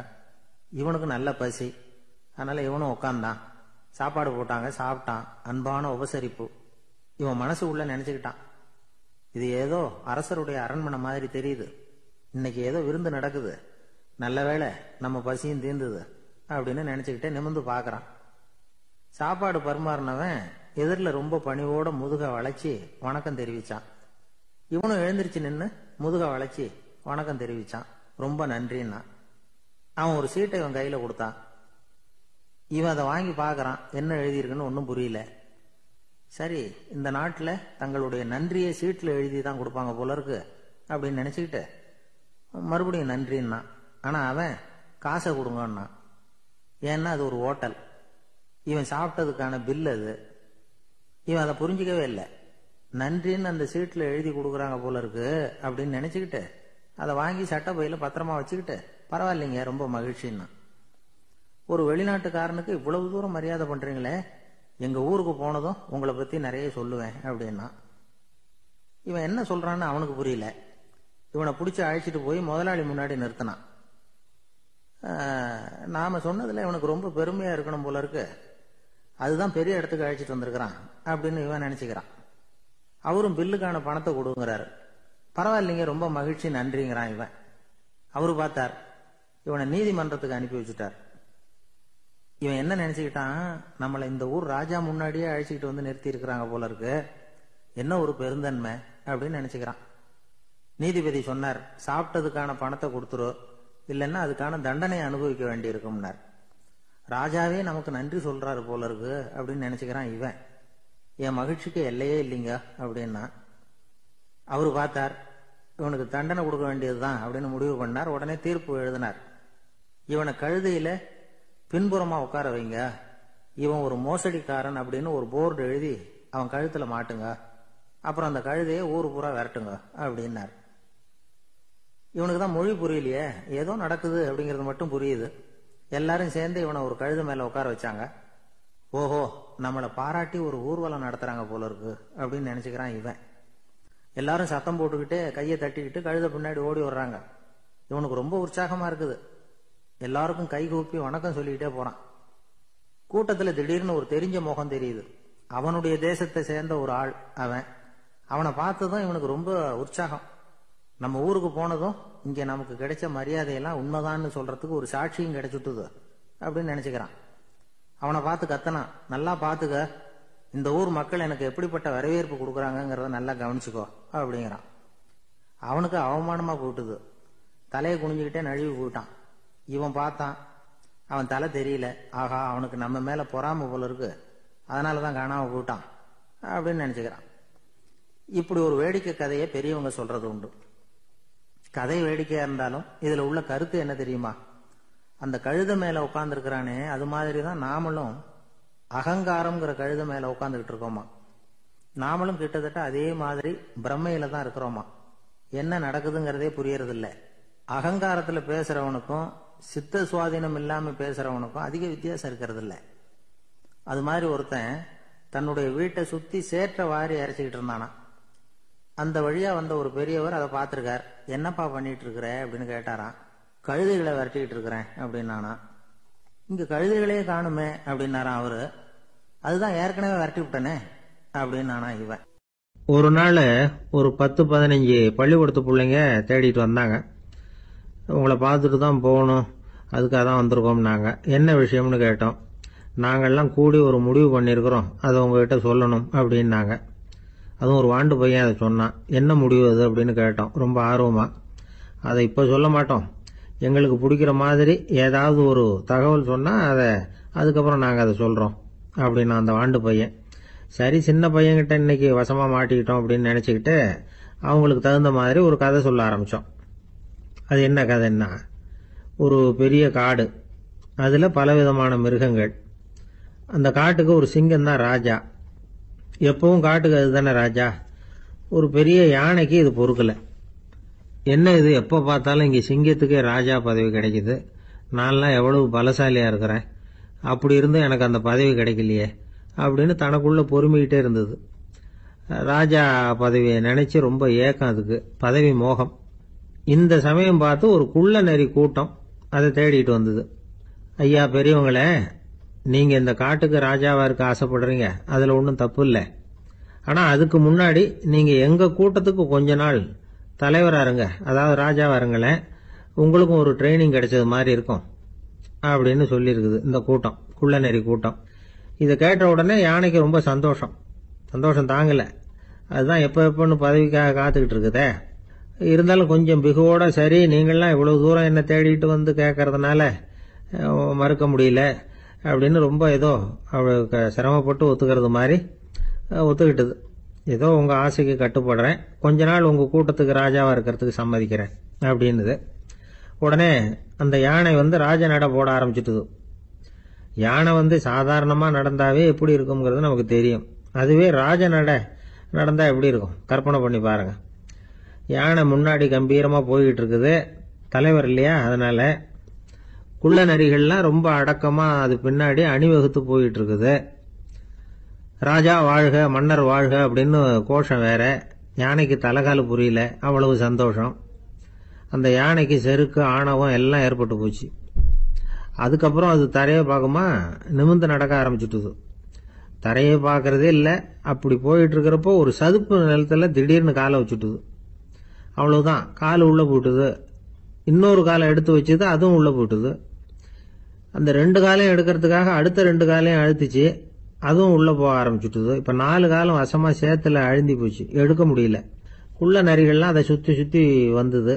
இவனுக்கு நல்ல பசி, அதனால இவனும் உட்காந்தான். சாப்பாடு போட்டாங்க, சாப்பிட்டான். அன்பான உபசரிப்பு. இவன் மனசு உள்ள நினைச்சுக்கிட்டான், இது ஏதோ அரசருடைய அரண்மனை மாதிரி தெரியுது, இன்னைக்கு ஏதோ விருந்து நடக்குது, நல்ல வேளை நம்ம பசியும் தீர்ந்தது அப்படின்னு நினைச்சுக்கிட்டே நிமிர்ந்து பாக்குறான். சாப்பாடு பரிமாறினவன் எதிரில் ரொம்ப பணிவோட முதுக வளைச்சி வணக்கம் தெரிவிச்சான். இவனும் எழுந்திருச்சு நின்று முதுக வளைச்சி வணக்கம் தெரிவிச்சான். ரொம்ப நன்றின்னா. அவன் ஒரு சீட்டை இவன் கையில கொடுத்தான். இவன் அதை வாங்கி பார்க்கறான், என்ன எழுதியிருக்குன்னு ஒன்றும் புரியல. சரி, இந்த நாட்டில் தங்களுடைய நன்றியை சீட்டில் எழுதி தான் கொடுப்பாங்க போல இருக்கு அப்படின்னு நினச்சிக்கிட்டு மறுபடியும் நன்றின்னா. ஆனால் அவன் காசை கொடுங்கன்னா. ஏன்னா அது ஒரு ஹோட்டல், இவன் சாப்பிட்டதுக்கான பில் அது. இவன் அதை புரிஞ்சிக்கவே இல்லை. நன்றின்னு அந்த சீட்டில் எழுதி கொடுக்குறாங்க போல இருக்கு அப்படின்னு நினச்சிக்கிட்டு அதை வாங்கி சட்டை பையில் பத்திரமா வச்சுக்கிட்டு பரவாயில்லைங்க ரொம்ப மகிழ்ச்சின்னா. ஒரு வெளிநாட்டுக்காரனுக்கு இவ்வளவு தூரம் மரியாதை பண்ணுறீங்களே, எங்கள் ஊருக்கு போனதும் உங்களை பற்றி நிறைய சொல்லுவேன் அப்படின்னா. இவன் என்ன சொல்கிறான்னு அவனுக்கு புரியல. இவனை பிடிச்சி அழைச்சிட்டு போய் முதலாளி முன்னாடி நிறுத்தினான். நாம் சொன்னதில் இவனுக்கு ரொம்ப பெருமையாக இருக்கணும் போல இருக்கு, அதுதான் பெரிய இடத்துக்கு அழைச்சிட்டு வந்திருக்கிறான் அப்படின்னு இவன் நினச்சிக்கிறான். அவரும் பில்லுக்கான பணத்தை கொடுங்கிறாரு. பரவாயில்லைங்க ரொம்ப மகிழ்ச்சி நன்றிங்கிறான் இவன். அவரு பார்த்தார், இவனை நீதிமன்றத்துக்கு அனுப்பி வச்சுட்டார். இவன் என்ன நினைச்சுக்கிட்டான், நம்மளை இந்த ஊர் ராஜா முன்னாடியே அழைச்சிக்கிட்டு வந்து நிறுத்தி இருக்கிறாங்க போல இருக்கு, என்ன ஒரு பெருந்தன்மை அப்படின்னு நினைச்சுக்கிறான். நீதிபதி சொன்னார், சாப்பிட்டதுக்கான பணத்தை கொடுத்துரு, இல்லைன்னா அதுக்கான தண்டனை அனுபவிக்க வேண்டி இருக்கும்னார். ராஜாவே நமக்கு நன்றி சொல்றாரு போல இருக்கு அப்படின்னு நினைச்சுக்கிறான் இவன். என் மகிழ்ச்சிக்கு எல்லையே இல்லைங்க அப்படின்னா. அவரு பார்த்தார், இவனுக்கு தண்டனை கொடுக்க வேண்டியதுதான் அப்படின்னு முடிவு பண்ணார். உடனே தீர்ப்பு எழுதினார். இவனை கழுதையில பின்புறமா உட்கார வைங்க, இவன் ஒரு மோசடிக்காரன் அப்படின்னு ஒரு போர்டு எழுதி அவன் கழுத்துல மாட்டுங்க, அப்புறம் அந்த கழுதையை ஊரு பூரா விரட்டுங்க அப்படின்னார். இவனுக்கு தான் மொழி புரியலையே, ஏதோ நடக்குது அப்படிங்கிறது மட்டும் புரியுது. எல்லாரும் சேர்ந்து இவனை ஒரு கழுதை மேல உட்கார வச்சாங்க. ஓஹோ, நம்மளை பாராட்டி ஒரு ஊர்வலம் நடத்துறாங்க போல இருக்கு அப்படின்னு நினைச்சுக்கிறான் இவன். எல்லாரும் சத்தம் போட்டுக்கிட்டு கையை தட்டிக்கிட்டு கழுதை பின்னாடி ஓடி வர்றாங்க. இவனுக்கு ரொம்ப உற்சாகமா இருக்குது. எல்லாருக்கும் கை கூப்பி வணக்கம் சொல்லிக்கிட்டே போறான். கூட்டத்தில் திடீர்னு ஒரு தெரிஞ்ச முகம் தெரியுது. அவனுடைய தேசத்தை சேர்ந்த ஒரு ஆள் அவன். அவனை பார்த்ததும் இவனுக்கு ரொம்ப உற்சாகம். நம்ம ஊருக்கு போனதும் இங்க நமக்கு கிடைச்ச மரியாதையெல்லாம் உண்மைதான்னு சொல்றதுக்கு ஒரு சாட்சியும் கிடைச்சுட்டுது அப்படின்னு நினைச்சுக்கிறான். அவனை பார்த்து கத்தனான், நல்லா பாத்துக்க, இந்த ஊர் மக்கள் எனக்கு எப்படிப்பட்ட வரவேற்பு கொடுக்குறாங்கிறத நல்லா கவனிச்சுக்கோ அப்படிங்கிறான். அவனுக்கு அவமானமா போட்டுது. தலையை குனிஞ்சுக்கிட்டே நழுவி போயிட்டான். இவன் பார்த்தான், அவன் தலை தெரியல. ஆகா, அவனுக்கு நம்ம மேல பொறாம போல இருக்கு, அதனாலதான் காணாம போயிட்டான் அப்படின்னு நினைச்சுக்கிறான். இப்படி ஒரு வேடிக்கை கதையை பெரியவங்க சொல்றது உண்டு. கதை வேடிக்கையா இருந்தாலும் இதுல உள்ள கருத்து என்ன தெரியுமா? அந்த கழுதை மேல உட்கார்ந்து இருக்கிறானே, அது மாதிரிதான் நாமளும் அகங்காரம்ங்கிற கழுதை மேல உட்காந்துக்கிட்டு இருக்கோமா. நாமளும் கிட்டத்தட்ட அதே மாதிரி பிரம்மையில தான் இருக்கிறோமா. என்ன நடக்குதுங்கிறதே புரியறது இல்லை. அகங்காரத்துல பேசுறவனுக்கும் சித்த சுவாதீனம் இல்லாம பேசுறவனுக்கும் அதிக வித்தியாசம் இருக்கிறது இல்லை. அது மாதிரி ஒருத்தன் தன்னுடைய வீட்டை சுத்தி சேற்ற வாரி அரைச்சிக்கிட்டு இருந்தானா. அந்த வழியா வந்த ஒரு பெரியவர் அதை பார்த்திருக்கார். என்னப்பா பண்ணிட்டு இருக்கிற அப்படின்னு கேட்டாராம். கழுதைகளை விரட்டிக்கிட்டு இருக்கிறேன் அப்படின்னானா. இங்க கழுதைகளே காணுமே அப்படின்னாராம் அவரு. அதுதான் ஏற்கனவே விரட்டி விட்டனே அப்படின்னானா இவன். ஒரு நாள் ஒரு 10-15 பள்ளிக்கூடத்து பிள்ளைங்க தேடிட்டு வந்தாங்க. உங்களை பார்த்துட்டு தான் போகணும், அதுக்காக தான் வந்திருக்கோம்னாங்க. என்ன விஷயம்னு கேட்டோம். நாங்கள்லாம் கூடி ஒரு முடிவு பண்ணியிருக்கிறோம், அதை உங்ககிட்ட சொல்லணும் அப்படின்னாங்க. அதுவும் ஒரு வாண்டு பையன் அதை சொன்னான். என்ன முடிவு அது அப்படின்னு கேட்டோம் ரொம்ப ஆர்வமா. அதை இப்போ சொல்ல மாட்டோம், எங்களுக்கு பிடிக்கிற மாதிரி ஏதாவது ஒரு தகவல் சொன்னால் அதுக்கப்புறம் நாங்கள் அதை சொல்கிறோம் அப்படின்னா அந்த வாண்டு பையன். சரி, சின்ன பையன்கிட்ட இன்னைக்கு வசமாக மாட்டிக்கிட்டோம் அப்படின்னு நினச்சிக்கிட்டு அவங்களுக்கு தகுந்த மாதிரி ஒரு கதை சொல்ல ஆரம்பித்தோம். அது என்ன கதைன்னா, ஒரு பெரிய காடு, அதில் பலவிதமான மிருகங்கள். அந்த காட்டுக்கு ஒரு சிங்கம் தான் ராஜா. எப்பவும் காட்டுக்கு அது தானே ராஜா. ஒரு பெரிய யானைக்கு இது பொறுக்கலை. என்ன இது, எப்போ பார்த்தாலும் இங்கே சிங்கத்துக்கே ராஜா பதவி கிடைக்குது, நான்லாம் எவ்வளவு பலசாலியாக இருக்கிறேன், அப்படி இருந்தும் எனக்கு அந்த பதவி கிடைக்கலையே அப்படின்னு தனக்குள்ள பொறுமிக்கிட்டே இருந்தது. ராஜா பதவியை நினைச்சு ரொம்ப ஏக்கம், அதுக்கு பதவி மோகம். இந்த சமயம் பார்த்து ஒரு குள்ள நெறி கூட்டம் அதை தேடிட்டு வந்தது. ஐயா பெரியவங்களே, நீங்க இந்த காட்டுக்கு ராஜாவா இருக்க ஆசைப்படுறீங்க, அதுல ஒன்றும் தப்பு இல்லை. ஆனா அதுக்கு முன்னாடி நீங்க எங்க கூட்டத்துக்கு கொஞ்ச நாள் தலைவரா இருங்க, அதாவது ராஜாவா இருங்களேன், உங்களுக்கும் ஒரு ட்ரைனிங் கிடைச்சது மாதிரி இருக்கும் அப்படின்னு சொல்லியிருக்குது இந்த கூட்டம், குள்ள நெறி கூட்டம். இதை கேட்ட உடனே யானைக்கு ரொம்ப சந்தோஷம் தாங்கல. அதுதான் எப்பன்னு பதவிக்காக காத்துக்கிட்டு இருக்குதே. இருந்தாலும் கொஞ்சம் பிகுவோட, சரி நீங்கள்லாம் இவ்வளவு தூரம் என்ன தேடிட்டு வந்து கேட்கறதுனால மறுக்க முடியல, அப்படின்னு ரொம்ப ஏதோ அவளுக்கு சிரமப்பட்டு ஒத்துக்கிறது மாதிரி ஒத்துக்கிட்டது. ஏதோ உங்க ஆசைக்கு கட்டுப்படுறேன், கொஞ்ச நாள் உங்க கூட்டத்துக்கு ராஜாவா இருக்கிறதுக்கு சம்மதிக்கிறேன் அப்படின்னுது. உடனே அந்த யானை ராஜ நட போட ஆரம்பிச்சுட்டுது. யானை சாதாரணமா நடந்தாவே எப்படி இருக்குங்கிறது நமக்கு தெரியும். அதுவே ராஜ நட நடந்தா எப்படி இருக்கும் கற்பனை பண்ணி பாருங்க. யானை முன்னாடி கம்பீரமா போய்கிட்டு இருக்குது, தலைவர் இல்லையா, அதனால குள்ள நரிகள்லாம் ரொம்ப அடக்கமா அது பின்னாடி அணிவகுத்து போயிட்டு இருக்குது. ராஜா வாழ்க, மன்னர் வாழ்க அப்படின்னு கோஷம் வேற. யானைக்கு தலைகால புரியல, அவ்வளவு சந்தோஷம். அந்த யானைக்கு செருக்கு, ஆணவம் எல்லாம் ஏற்பட்டு போச்சு. அதுக்கப்புறம் அது தரையை பார்க்குமா, நிமிர்ந்து நடக்க ஆரம்பிச்சுட்டுது. தரையை பார்க்கறதே இல்லை. அப்படி போயிட்டு இருக்கிறப்போ ஒரு சதுப்பு நிலத்துல திடீர்னு காலை வச்சுட்டுது. அவ்வளவுதான், கால் உள்ள போட்டுது. இன்னொரு காலை எடுத்து வச்சுது, அதுவும் உள்ள போட்டுது. அந்த 2 காலையும் எடுக்கிறதுக்காக அடுத்த 2 காலையும் அழுத்திச்சு, அதுவும் உள்ள போக ஆரம்பிச்சுட்டுது. இப்ப 4 காலம் வசமா சேத்துல அழுந்தி போச்சு, எடுக்க முடியல. குள்ள நரிகள்லாம் அதை சுத்தி சுத்தி வந்தது.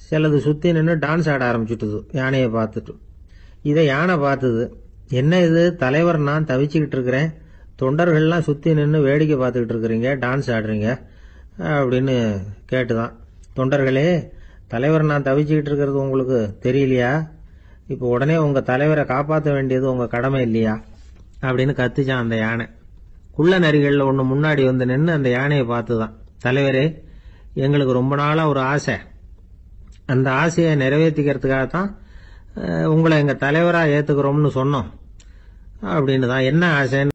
சிலது சுத்தி நின்று டான்ஸ் ஆட ஆரம்பிச்சுட்டுது யானையை பார்த்துட்டு. இதை யானை பார்த்தது. என்ன இது தலைவர், நான் தவிச்சுக்கிட்டு இருக்கிறேன், தொண்டர்கள்லாம் சுத்தி நின்று வேடிக்கை பார்த்துக்கிட்டு இருக்கிறீங்க, டான்ஸ் ஆடுறீங்க அப்படின்னு கேட்டுதான். தொண்டர்களே, தலைவர் நான் தவிச்சுக்கிட்டு இருக்கிறது உங்களுக்கு தெரியலையா? இப்போ உடனே உங்க தலைவரை காப்பாற்ற வேண்டியது உங்க கடமை இல்லையா அப்படின்னு கத்துச்சான் அந்த யானை. குள்ள நரிகள்ல ஒண்ணு முன்னாடி நின்று அந்த யானையை பார்த்துதான், தலைவரே, எங்களுக்கு ரொம்ப நாளா ஒரு ஆசை, அந்த ஆசையை நிறைவேற்றிக்கிறதுக்காகத்தான் உங்களை எங்க தலைவரா ஏத்துக்கிறோம்னு சொன்னோம் அப்படின்னு தான். என்ன ஆசைன்னு